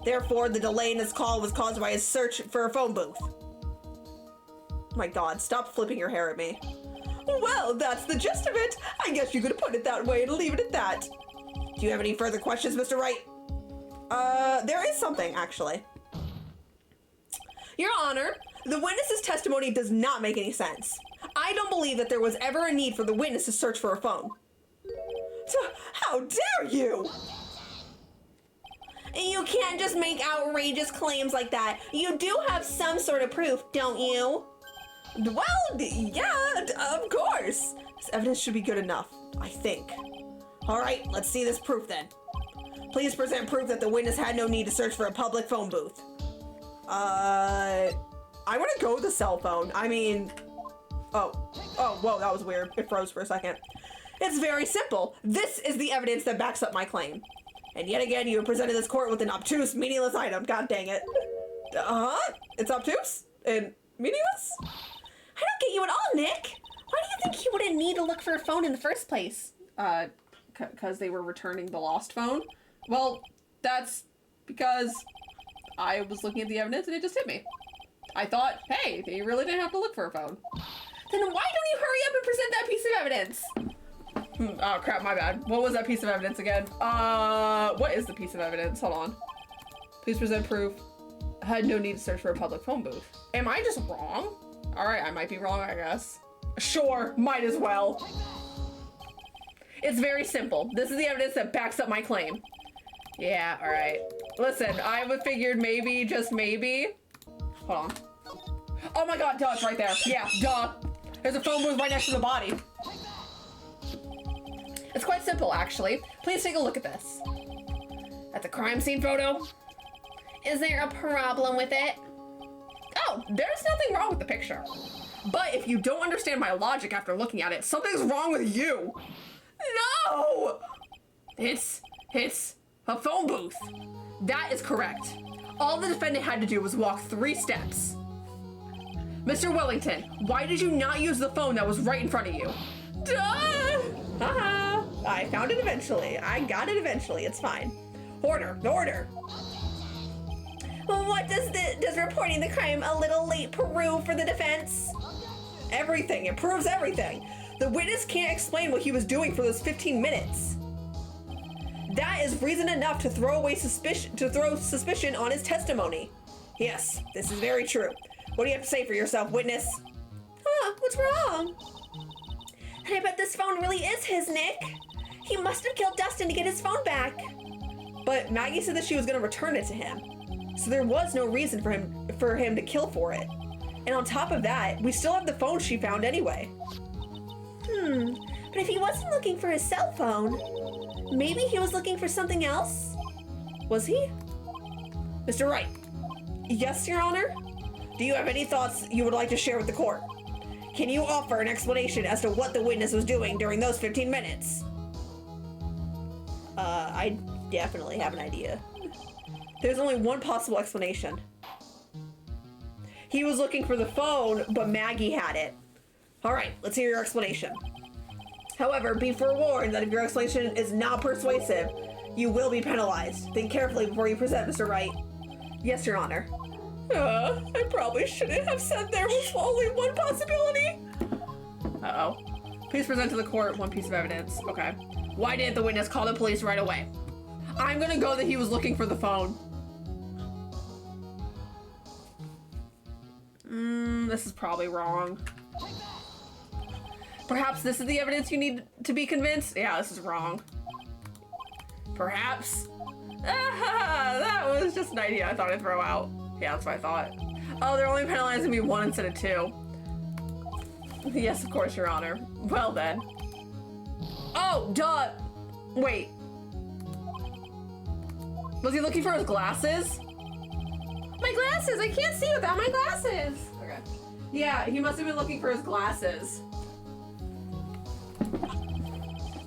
Therefore, the delay in his call was caused by his search for a phone booth. Oh my God, stop flipping your hair at me. Well, that's the gist of it. I guess you could put it that way and leave it at that. Do you have any further questions, Mr. Wright? There is something, actually. Your Honor, the witness's testimony does not make any sense. I don't believe that there was ever a need for the witness to search for a phone. How dare you! You can't just make outrageous claims like that. You do have some sort of proof, don't you? Well, yeah, of course. This evidence should be good enough, I think. All right, let's see this proof then. Please present proof that the witness had no need to search for a public phone booth. I want to go with the cell phone. I mean, oh, whoa, that was weird. It froze for a second. It's very simple. This is the evidence that backs up my claim. And yet again, you have presented this court with an obtuse, meaningless item. God dang it. It's obtuse and meaningless? I don't get you at all, Nick. Why do you think he wouldn't need to look for a phone in the first place? Because they were returning the lost phone? Well, that's because I was looking at the evidence and it just hit me. I thought, hey, they really didn't have to look for a phone. Then why don't you hurry up and present that piece of evidence? Oh crap, my bad. What was that piece of evidence again? What is the piece of evidence? Hold on. Please present proof. I had no need to search for a public phone booth. Am I just wrong? Alright, I might be wrong, I guess. Sure, might as well. It's very simple. This is the evidence that backs up my claim. Yeah, alright. Listen, I would figured maybe, just maybe. Hold on. Oh my god, duh, it's right there. Yeah, duh. There's a phone booth right next to the body. It's quite simple, actually. Please take a look at this. That's a crime scene photo. Is there a problem with it? Oh, there's nothing wrong with the picture. But if you don't understand my logic after looking at it, something's wrong with you. No! It's a phone booth. That is correct. All the defendant had to do was walk 3 steps. Mr. Wellington, why did you not use the phone that was right in front of you? Duh! Haha. I found it eventually. I got it eventually. It's fine. Order. What does reporting the crime a little late prove for the defense? Everything. It proves everything. The witness can't explain what he was doing for those 15 minutes. That is reason enough to throw suspicion on his testimony. Yes, this is very true. What do you have to say for yourself, witness? What's wrong? I bet this phone really is his, Nick. He must have killed Dustin to get his phone back. But Maggie said that she was going to return it to him. So there was no reason for him to kill for it. And on top of that, we still have the phone she found anyway. But if he wasn't looking for his cell phone, maybe he was looking for something else? Was he? Mr. Wright. Yes, Your Honor? Do you have any thoughts you would like to share with the court? Can you offer an explanation as to what the witness was doing during those 15 minutes? I definitely have an idea. There's only one possible explanation. He was looking for the phone, but Maggie had it. All right, let's hear your explanation. However, be forewarned that if your explanation is not persuasive, you will be penalized. Think carefully before you present, Mr. Wright. Yes, Your Honor. I probably shouldn't have said there was only one possibility. Uh-oh. Please present to the court one piece of evidence. Okay. Why didn't the witness call the police right away? I'm gonna go that he was looking for the phone. This is probably wrong. Perhaps this is the evidence you need to be convinced? Yeah, this is wrong. Perhaps. That was just an idea I thought I'd throw out. Yeah, that's what I thought. Oh, they're only penalizing me 1 instead of 2. Yes, of course, Your Honor. Well then. Oh, duh! Wait. Was he looking for his glasses? My glasses! I can't see without my glasses! Okay. Yeah, he must have been looking for his glasses.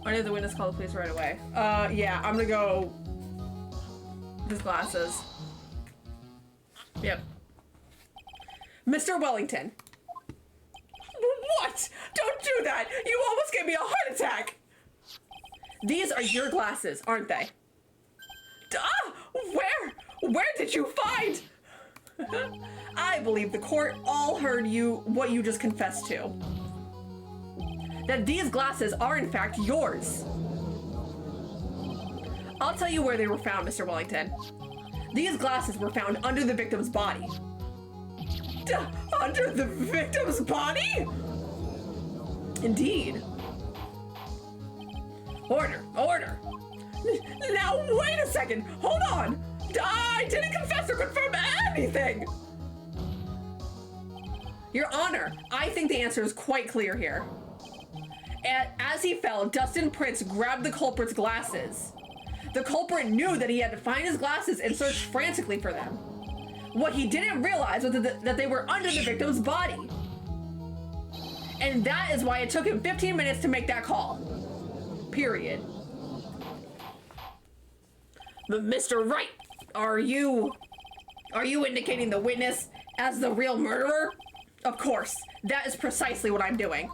Why did the witness call the police right away? Yeah, I'm gonna go his glasses. Yep. Mr. Wellington. What? Don't do that! You almost gave me a heart attack! These are your glasses, aren't they? Where did you find? I believe the court all heard what you just confessed to. That these glasses are in fact yours. I'll tell you where they were found, Mr. Wellington. These glasses were found under the victim's body. Under the victim's body? Indeed. Order. Now, wait a second. Hold on. I didn't confess or confirm anything. Your Honor, I think the answer is quite clear here. As he fell, Dustin Prince grabbed the culprit's glasses. The culprit knew that he had to find his glasses and search frantically for them. What he didn't realize was that they were under the victim's body. And that is why it took him 15 minutes to make that call. Period. But Mr. Wright, are you indicating the witness as the real murderer? Of course, that is precisely what I'm doing.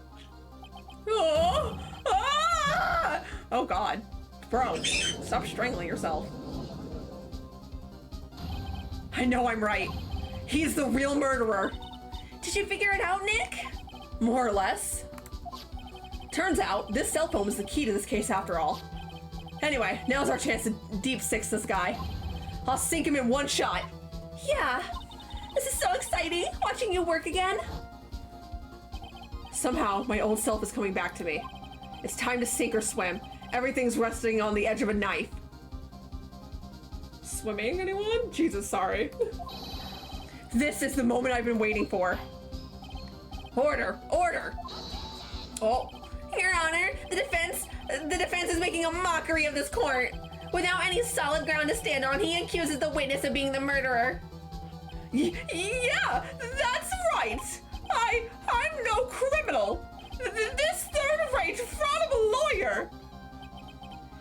Oh, ah! Oh God, bro, stop strangling yourself. I know I'm right. He's the real murderer. Did you figure it out, Nick? More or less. Turns out, this cell phone is the key to this case after all. Anyway, now's our chance to deep six this guy. I'll sink him in one shot. Yeah. This is so exciting, watching you work again. Somehow, my old self is coming back to me. It's time to sink or swim. Everything's resting on the edge of a knife. Swimming, anyone? Jesus, sorry. This is the moment I've been waiting for. Order! Order! Oh. Your Honor, the defense is making a mockery of this court. Without any solid ground to stand on, he accuses the witness of being the murderer. Yeah, that's right. I'm no criminal. This third-rate fraud of a lawyer.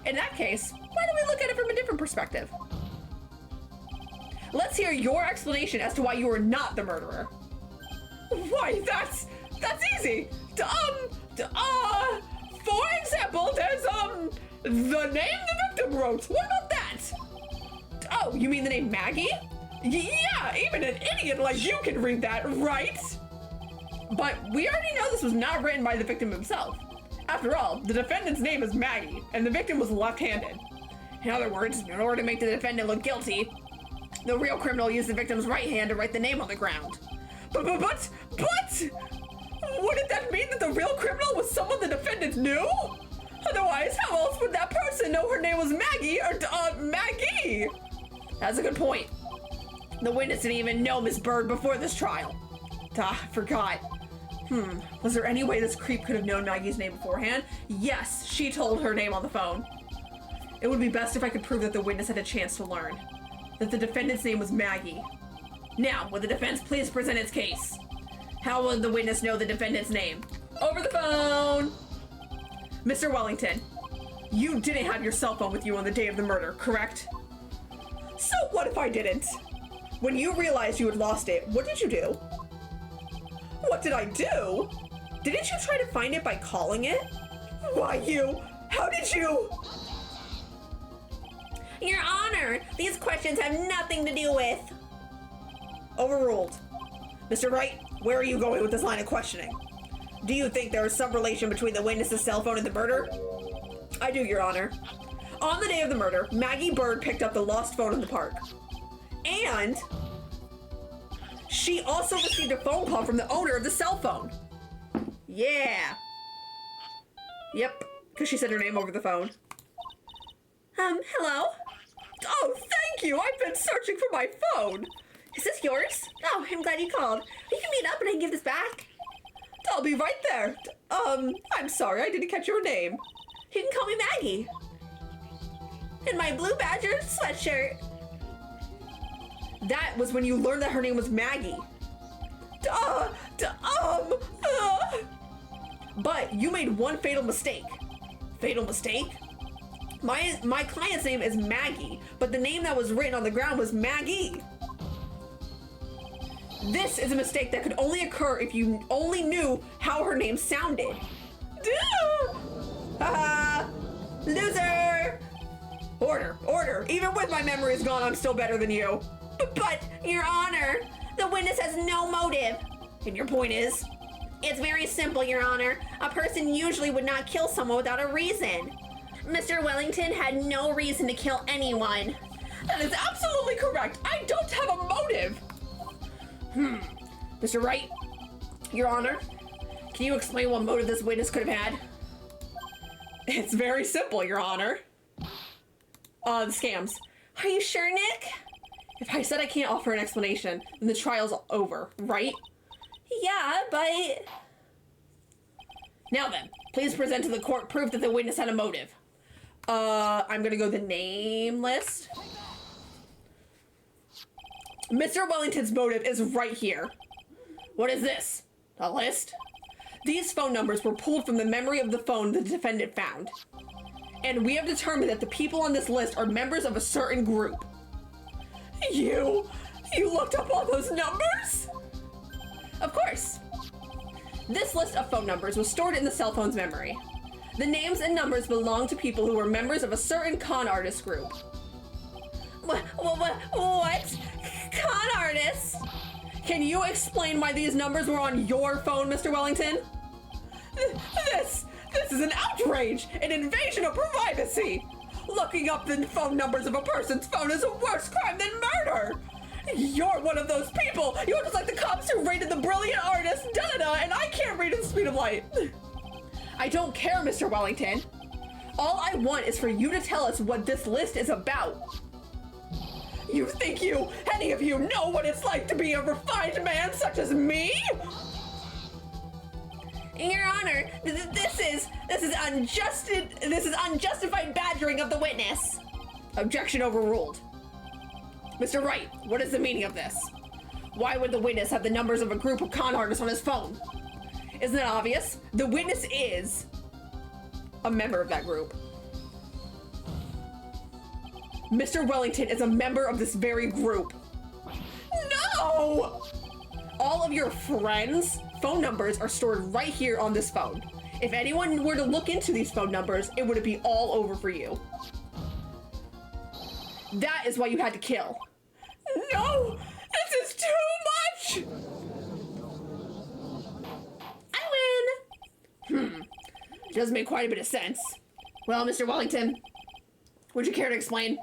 In that case, why don't we look at it from a different perspective? Let's hear your explanation as to why you are not the murderer. Why, that's easy. For example, there's, the name the victim wrote. What about that? Oh, you mean the name Maggie? Yeah, even an idiot like you can read that, right? But we already know this was not written by the victim himself. After all, the defendant's name is Maggie, and the victim was left-handed. In other words, in order to make the defendant look guilty, the real criminal used the victim's right hand to write the name on the ground. But, wouldn't that mean that the real criminal was someone the defendant knew? Otherwise, how else would that person know her name was Maggie or, Maggie? That's a good point. The witness didn't even know Miss Bird before this trial. I forgot. Was there any way this creep could have known Maggie's name beforehand? Yes, she told her name on the phone. It would be best if I could prove that the witness had a chance to learn that the defendant's name was Maggie. Now, would the defense please present its case? How would the witness know the defendant's name? Over the phone! Mr. Wellington, you didn't have your cell phone with you on the day of the murder, correct? So what if I didn't? When you realized you had lost it, what did you do? What did I do? Didn't you try to find it by calling it? Why, how did you? Your Honor, these questions have nothing to do with. Overruled. Mr. Wright, where are you going with this line of questioning? Do you think there is some relation between the witness's cell phone and the murder? I do, Your Honor. On the day of the murder, Maggie Bird picked up the lost phone in the park. And she also received a phone call from the owner of the cell phone. Yeah. Yep, because she said her name over the phone. Hello? Oh, thank you! I've been searching for my phone! Is this yours? Oh, I'm glad you called. We can meet up and I can give this back. I'll be right there. I'm sorry, I didn't catch your name. You can call me Maggie. In my blue badger sweatshirt. That was when you learned that her name was Maggie. But you made one fatal mistake. Fatal mistake? My client's name is Maggie, but the name that was written on the ground was Maggie. This is a mistake that could only occur if you only knew how her name sounded. Loser! Order. Even with my memories gone, I'm still better than you. But, Your Honor, the witness has no motive. And your point is? It's very simple, Your Honor. A person usually would not kill someone without a reason. Mr. Wellington had no reason to kill anyone. That is absolutely correct. I don't have a motive. Mr. Wright, Your Honor, can you explain what motive this witness could have had? It's very simple, Your Honor. The scams. Are you sure, Nick? If I said I can't offer an explanation, then the trial's over, right? Yeah, but... Now then, please present to the court proof that the witness had a motive. I'm gonna go the name list. Mr. Wellington's motive is right here. What is this? A list? These phone numbers were pulled from the memory of the phone the defendant found. And we have determined that the people on this list are members of a certain group. You looked up all those numbers? Of course. This list of phone numbers was stored in the cell phone's memory. The names and numbers belong to people who were members of a certain con artist group. What? Con artists? Can you explain why these numbers were on your phone, Mr. Wellington? This is an outrage, an invasion of privacy. Looking up the phone numbers of a person's phone is a worse crime than murder. You're one of those people. You're just like the cops who raided the brilliant artist, da-da-da, and I can't read at the speed of light. I don't care, Mr. Wellington. All I want is for you to tell us what this list is about. You think any of you know what it's like to be a refined man such as me? Your Honor, this is unjustified badgering of the witness. Objection overruled. Mr. Wright, what is the meaning of this? Why would the witness have the numbers of a group of con artists on his phone? Isn't it obvious? The witness is a member of that group. Mr. Wellington is a member of this very group. No! All of your friends' phone numbers are stored right here on this phone. If anyone were to look into these phone numbers, it would be all over for you. That is why you had to kill. No! This is too much! I win! Does make quite a bit of sense. Well, Mr. Wellington, would you care to explain?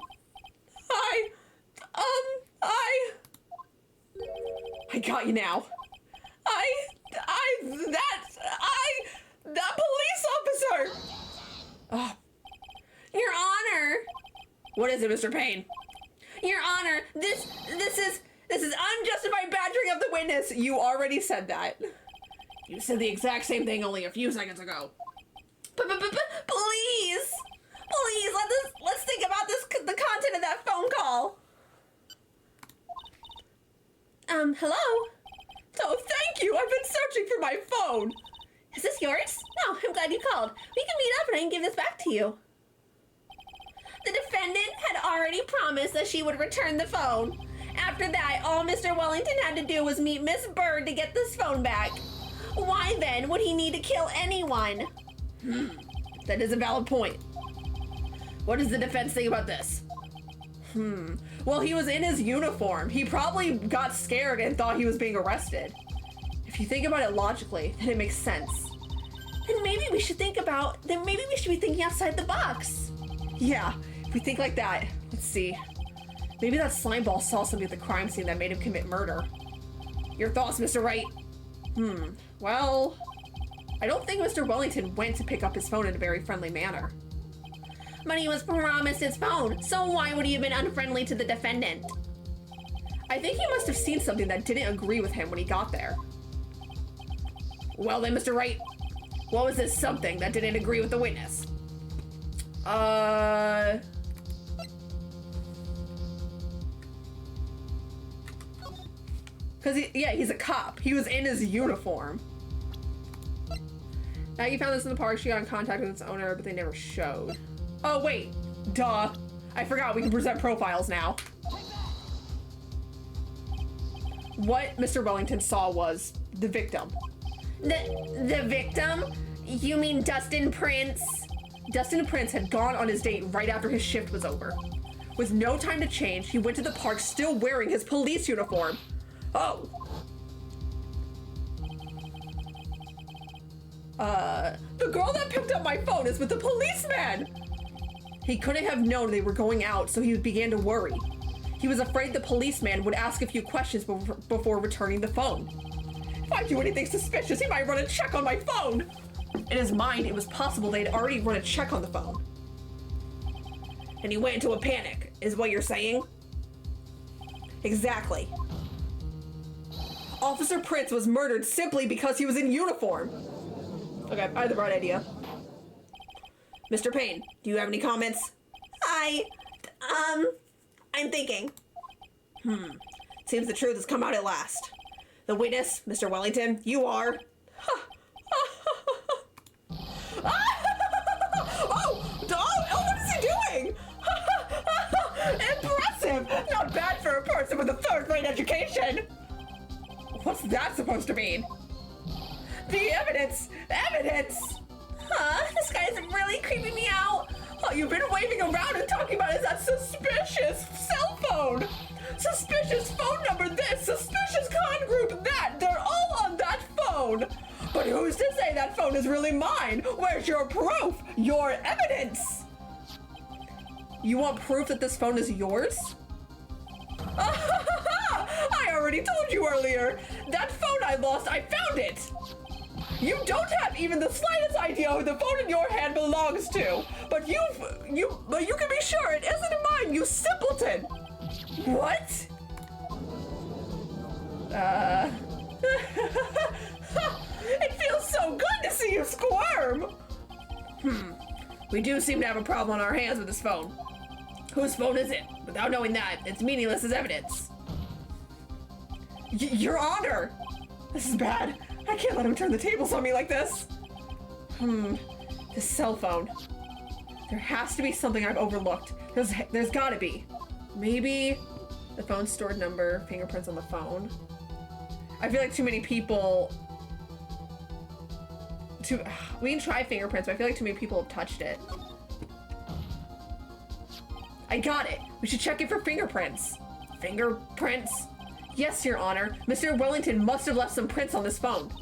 I got you now. That police officer! Oh. Your Honor! What is it, Mr. Payne? Your Honor, this is unjustified badgering of the witness. You already said that. You said the exact same thing only a few seconds ago. Please, let's think about the content of that phone call. Hello? Oh, thank you. I've been searching for my phone. Is this yours? No, I'm glad you called. We can meet up and I can give this back to you. The defendant had already promised that she would return the phone. After that, all Mr. Wellington had to do was meet Miss Bird to get this phone back. Why then would he need to kill anyone? That is a valid point. What does the defense think about this? Well, he was in his uniform. He probably got scared and thought he was being arrested. If you think about it logically, then it makes sense. Then maybe we should be thinking outside the box. Yeah, if we think like that, let's see. Maybe that slime ball saw something at the crime scene that made him commit murder. Your thoughts, Mr. Wright? Well, I don't think Mr. Wellington went to pick up his phone in a very friendly manner. But he was promised his phone, so why would he have been unfriendly to the defendant? I think he must have seen something that didn't agree with him when he got there. Well then, Mr. Wright, what was this something that didn't agree with the witness? Cause he's a cop. He was in his uniform. Maggie found this in the park. She got in contact with its owner, but they never showed. Oh wait, duh. I forgot we can present profiles now. What Mr. Wellington saw was the victim. The victim? You mean Dustin Prince? Dustin Prince had gone on his date right after his shift was over. With no time to change, he went to the park still wearing his police uniform. Oh. The girl that picked up my phone is with the policeman! He couldn't have known they were going out, so he began to worry. He was afraid the policeman would ask a few questions before returning the phone. If I do anything suspicious, he might run a check on my phone! In his mind, it was possible they'd already run a check on the phone. And he went into a panic, is what you're saying? Exactly. Officer Prince was murdered simply because he was in uniform. Okay, I had the right idea. Mr. Payne, do you have any comments? I'm thinking. Seems the truth has come out at last. The witness, Mr. Wellington, you are... what is he doing? Impressive! Not bad for a person with a third-rate education! What's that supposed to mean? The evidence! Evidence! This guy's really creeping me out. All you've been waving around and talking about is that suspicious cell phone! Suspicious phone number this, suspicious con group that! They're all on that phone! But who's to say that phone is really mine? Where's your proof? Your evidence? You want proof that this phone is yours? I already told you earlier! That phone I lost, I found it! You don't have even the slightest idea who the phone in your hand belongs to! But you can be sure it isn't mine, you simpleton! What? It feels so good to see you squirm! We do seem to have a problem on our hands with this phone. Whose phone is it? Without knowing that, it's meaningless as evidence. Your Honor! This is bad. I can't let him turn the tables on me like this. This cell phone. There has to be something I've overlooked. There's gotta be. Maybe the phone stored number, fingerprints on the phone. I feel like too many people... We can try fingerprints, but I feel like too many people have touched it. I got it. We should check it for fingerprints. Fingerprints? Yes, Your Honor. Mr. Wellington must have left some prints on this phone.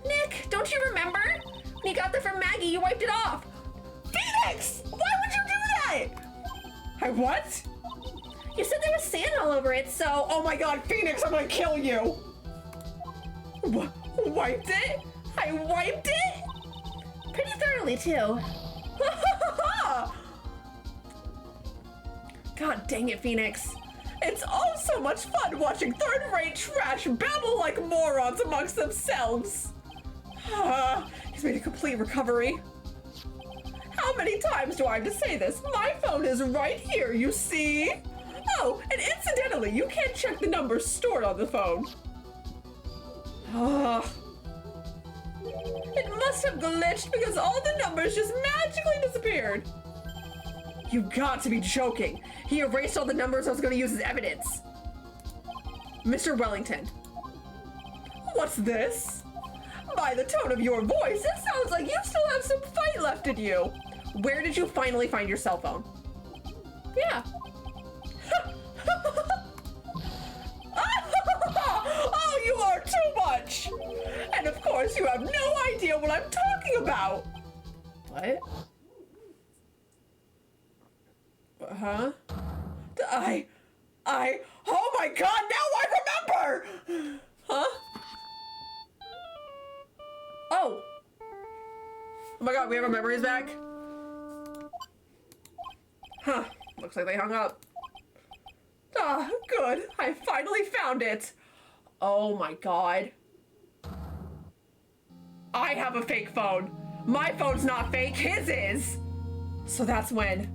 Nick, don't you remember? When you got them from Maggie, you wiped it off. Phoenix! Why would you do that? I what? You said there was sand all over it, so... Oh my god, Phoenix, I'm gonna kill you! Wiped it? I wiped it? Pretty thoroughly, too. God dang it, Phoenix. It's all so much fun watching third-rate trash babble like morons amongst themselves. He's made a complete recovery. How many times do I have to say this? My phone is right here, you see? Oh, and incidentally, you can't check the numbers stored on the phone. It must have glitched because all the numbers just magically disappeared. You got to be joking. He erased all the numbers I was going to use as evidence. Mr. Wellington. What's this? By the tone of your voice, it sounds like you still have some fight left in you. Where did you finally find your cell phone? Yeah. Oh, you are too much. And of course, you have no idea what I'm talking about. What? Huh? Oh my god, now I remember! Huh? Oh! Oh my god, we have our memories back? Huh, looks like they hung up. Ah, good, I finally found it. Oh my god. I have a fake phone. My phone's not fake, his is! So that's when...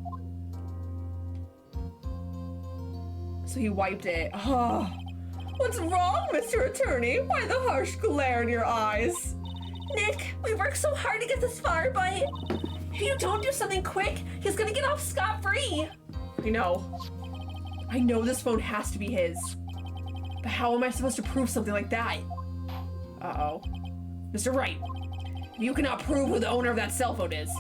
So he wiped it. Oh. What's wrong, Mr. Attorney? Why the harsh glare in your eyes? Nick, we worked so hard to get this far, but if you don't do something quick, he's gonna get off scot-free. I know. I know this phone has to be his. But how am I supposed to prove something like that? Uh-oh. Mr. Wright, you cannot prove who the owner of that cell phone is.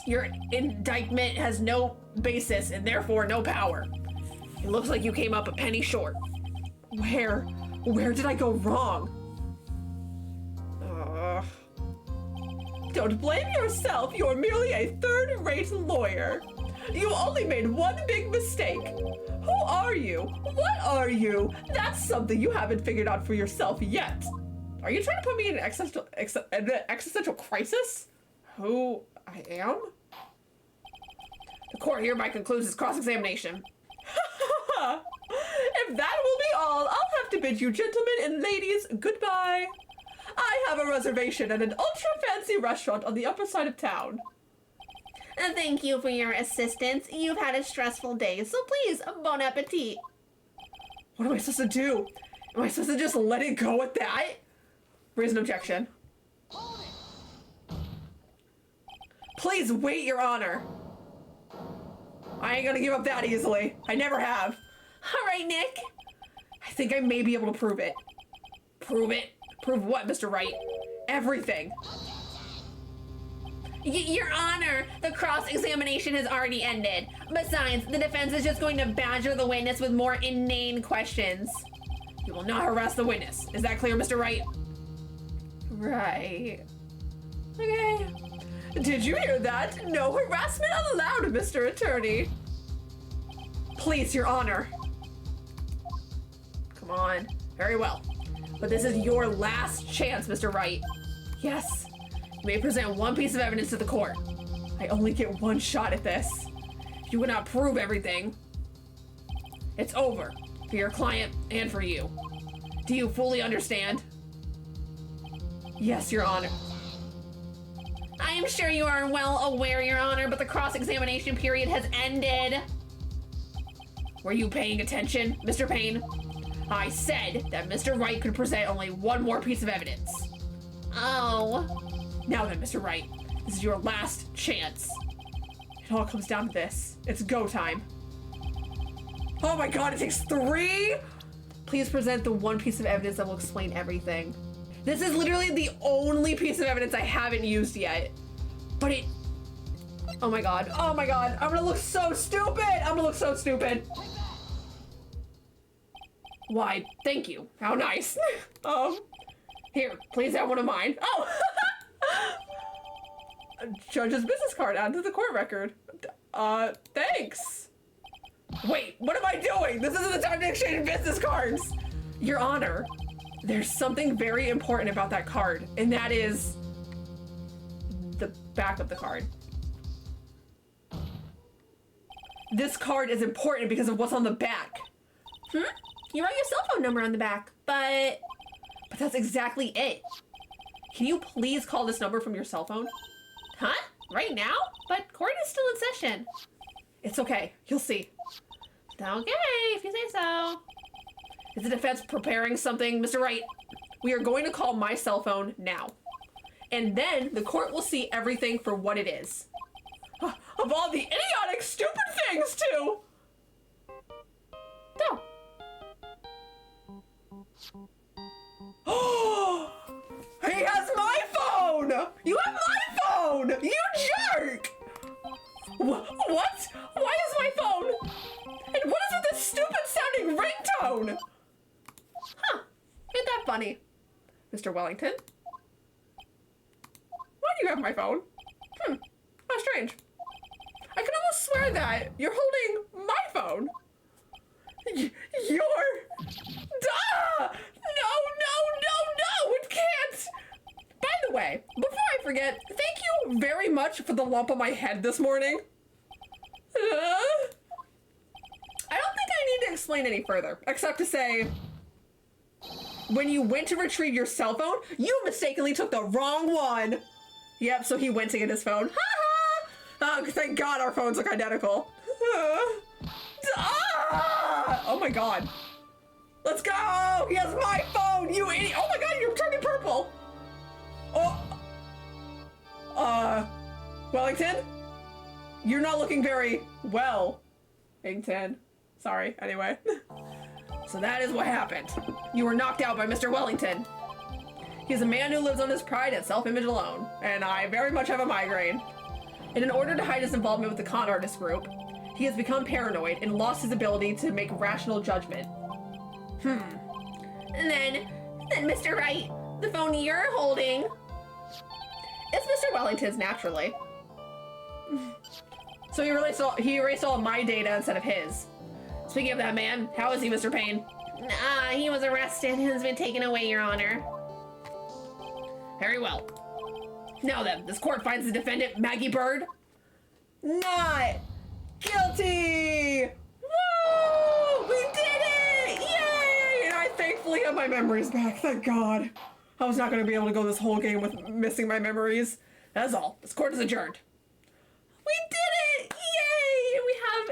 Your indictment has no basis and therefore no power. It looks like you came up a penny short. Where did I go wrong? Don't blame yourself, you're merely a third-rate lawyer. You only made one big mistake. Who are you? What are you? That's something you haven't figured out for yourself yet. Are you trying to put me in an existential crisis? Who I am? The court hereby concludes its cross-examination. If that will be all, I'll have to bid you gentlemen and ladies goodbye. I have a reservation at an ultra-fancy restaurant on the upper side of town. Thank you for your assistance. You've had a stressful day, so please, bon appetit. What am I supposed to do? Am I supposed to just let it go at that? Raise an objection. Please wait, Your Honor. I ain't gonna give up that easily. I never have. All right, Nick. I think I may be able to prove it. Prove it? Prove what, Mr. Wright? Everything. Your Honor, the cross-examination has already ended. Besides, the defense is just going to badger the witness with more inane questions. You will not harass the witness. Is that clear, Mr. Wright? Right. Okay. Did you hear that? No harassment allowed, Mr. Attorney. Please, Your Honor. Come on. Very well. But this is your last chance, Mr. Wright. Yes. You may present one piece of evidence to the court. I only get one shot at this. If you would not prove everything, it's over for your client and for you. Do you fully understand? Yes, Your Honor. I am sure you are well aware, Your Honor, but the cross-examination period has ended. Were you paying attention, Mr. Payne? I said that Mr. Wright could present only one more piece of evidence. Oh. Now then, Mr. Wright, this is your last chance. It all comes down to this. It's go time. Oh my god, it takes 3? Please present the one piece of evidence that will explain everything. This is literally the only piece of evidence I haven't used yet. But it... Oh my god. Oh my god. I'm gonna look so stupid. I'm gonna look so stupid. Why, thank you. How nice. Here, please have one of mine. Oh! Judge's business card added to the court record. Thanks. Wait, what am I doing? This isn't the time to exchange business cards. Your Honor, there's something very important about that card, and that is the back of the card. This card is important because of what's on the back. You wrote your cell phone number on the back, but that's exactly it. Can you please call this number from your cell phone? Huh? Right now? But court is still in session. It's okay. You'll see. Okay, if you say so. Is the defense preparing something, Mr. Wright? We are going to call my cell phone now. And then the court will see everything for what it is. Of all the idiotic, stupid things, too! No. Oh! He has my phone! You have my phone! You jerk! What? Why is my phone? And what is with this stupid sounding ringtone? Huh. Ain't that funny? Mr. Wellington? Why do you have my phone? How strange. I can almost swear that you're holding my phone. You're... Duh! No, it can't! By the way, before I forget, thank you very much for the lump on my head this morning. I don't think I need to explain any further, except to say, when you went to retrieve your cell phone, you mistakenly took the wrong one. Yep, so he went to get his phone. Oh, thank God our phones look identical. Oh my God. Let's go! He has my phone, you idiot! Oh my God, you're turning purple! Wellington? You're not looking very well, Wellington. Sorry, anyway. So that is what happened. You were knocked out by Mr. Wellington. He's a man who lives on his pride and self-image alone, and I very much have a migraine. And in order to hide his involvement with the con artist group, he has become paranoid and lost his ability to make rational judgment. And then Mr. Wright, the phone you're holding. It's Mr. Wellington's, naturally. So he erased all of my data instead of his. Speaking of that man, how is he, Mr. Payne? He was arrested and has been taken away, Your Honor. Very well. Now then, this court finds the defendant, Maggie Bird, not guilty! Woo! We did finally have my memories back, thank God. I was not going to be able to go this whole game with missing my memories. That's all. This court is adjourned. We did it! Yay!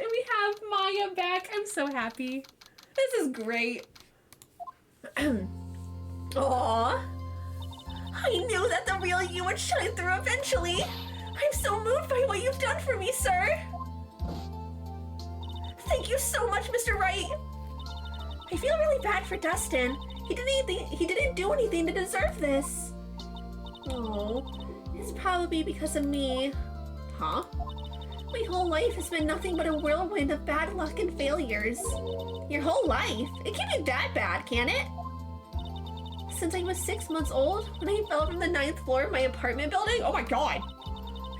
And we have Maya back. I'm so happy. This is great. Aww. I knew that the real you would shine through eventually. I'm so moved by what you've done for me, sir. Thank you so much, Mr. Wright. I feel really bad for Dustin. He didn't do anything to deserve this. Oh, it's probably because of me. Huh? My whole life has been nothing but a whirlwind of bad luck and failures. Your whole life? It can't be that bad, can it? Since I was 6 months old, when I fell from the 9th floor of my apartment building, oh my god!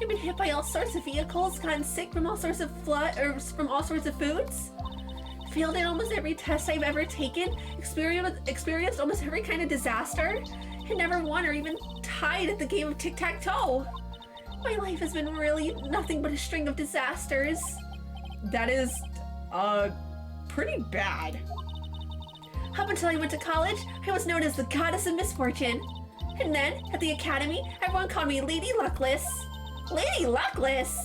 I've been hit by all sorts of vehicles, gotten sick from all sorts of from all sorts of foods, failed at almost every test I've ever taken, experienced almost every kind of disaster, and never won or even tied at the game of tic-tac-toe. My life has been really nothing but a string of disasters. That is, pretty bad. Up until I went to college, I was known as the Goddess of Misfortune. And then, at the academy, everyone called me Lady Luckless. Lady Luckless!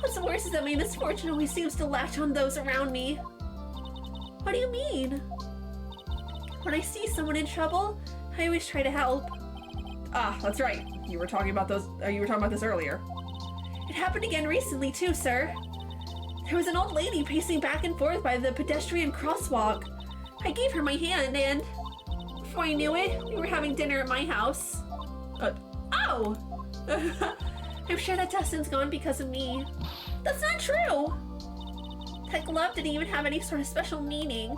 What's worse is that my misfortune always seems to latch on those around me. What do you mean? When I see someone in trouble, I always try to help. Ah, that's right. You were talking about this earlier. It happened again recently too, sir. There was an old lady pacing back and forth by the pedestrian crosswalk. I gave her my hand and before I knew it, we were having dinner at my house. Oh! I'm sure that Dustin's gone because of me. That's not true! That glove didn't even have any sort of special meaning.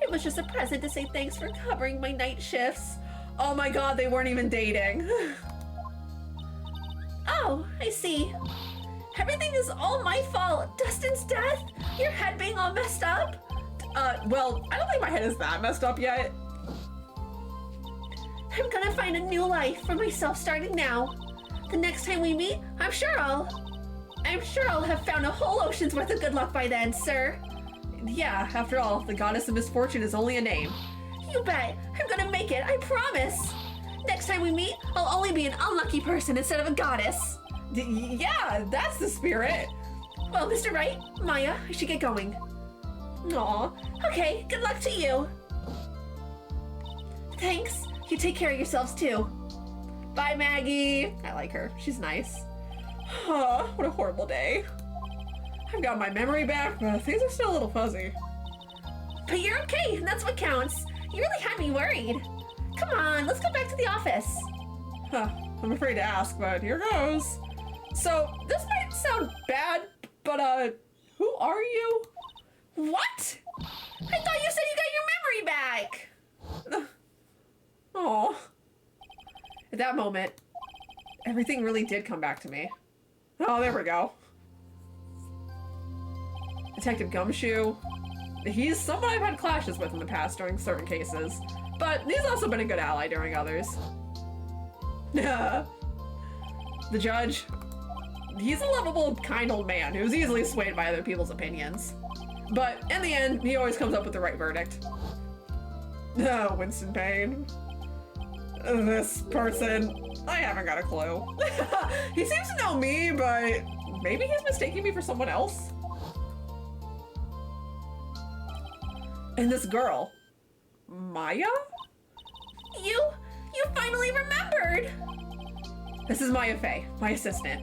It was just a present to say thanks for covering my night shifts. Oh my god, they weren't even dating. Oh, I see. Everything is all my fault. Dustin's death, your head being all messed up. Well, I don't think my head is that messed up yet. I'm gonna find a new life for myself starting now. The next time we meet, I'm sure I'll have found a whole ocean's worth of good luck by then, sir. Yeah, after all, the Goddess of Misfortune is only a name. You bet. I'm gonna make it, I promise. Next time we meet, I'll only be an unlucky person instead of a goddess. Yeah, that's the spirit. Well, Mr. Wright, Maya, I should get going. Aw. Okay, good luck to you. Thanks. You take care of yourselves too. Bye, Maggie. I like her. She's nice. What a horrible day. I've got my memory back, but things are still a little fuzzy. But you're okay, and that's what counts. You really had me worried. Come on, let's go back to the office. Huh. I'm afraid to ask, but here goes. So, this might sound bad, but, who are you? What? I thought you said you got your memory back. Aw. At that moment, everything really did come back to me. Oh, there we go. Detective Gumshoe. He's someone I've had clashes with in the past during certain cases, but he's also been a good ally during others. The judge. He's a lovable, kind old man who's easily swayed by other people's opinions. But in the end, he always comes up with the right verdict. Winston Payne. This person, I haven't got a clue. He seems to know me, but maybe he's mistaking me for someone else. And this girl, Maya? You finally remembered. This is Maya Fey, my assistant.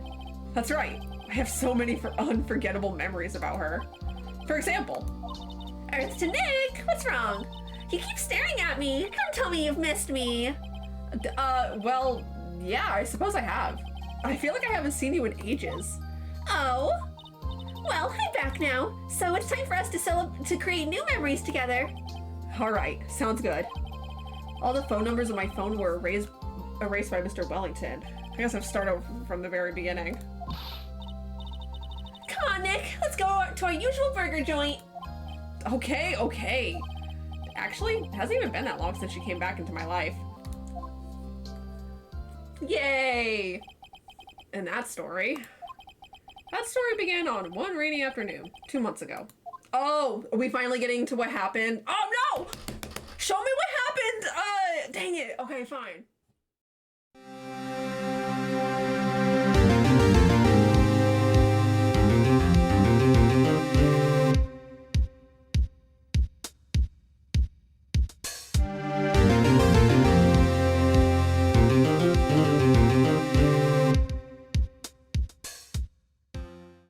That's right, I have so many unforgettable memories about her. For example, Earth to Nick, what's wrong? You keep staring at me. Don't tell me you've missed me. Well, yeah, I suppose I have. I feel like I haven't seen you in ages. Oh? Well, I'm back now, so it's time for us to create new memories together. All right, sounds good. All the phone numbers on my phone were erased by Mr. Wellington. I guess I've started from the very beginning. Come on, Nick, let's go to our usual burger joint. Okay. Actually, it hasn't even been that long since she came back into my life. Yay! And that story began on one rainy afternoon, 2 months ago. Oh, are we finally getting to what happened? Oh no! Show me what happened! Dang it. Okay, fine.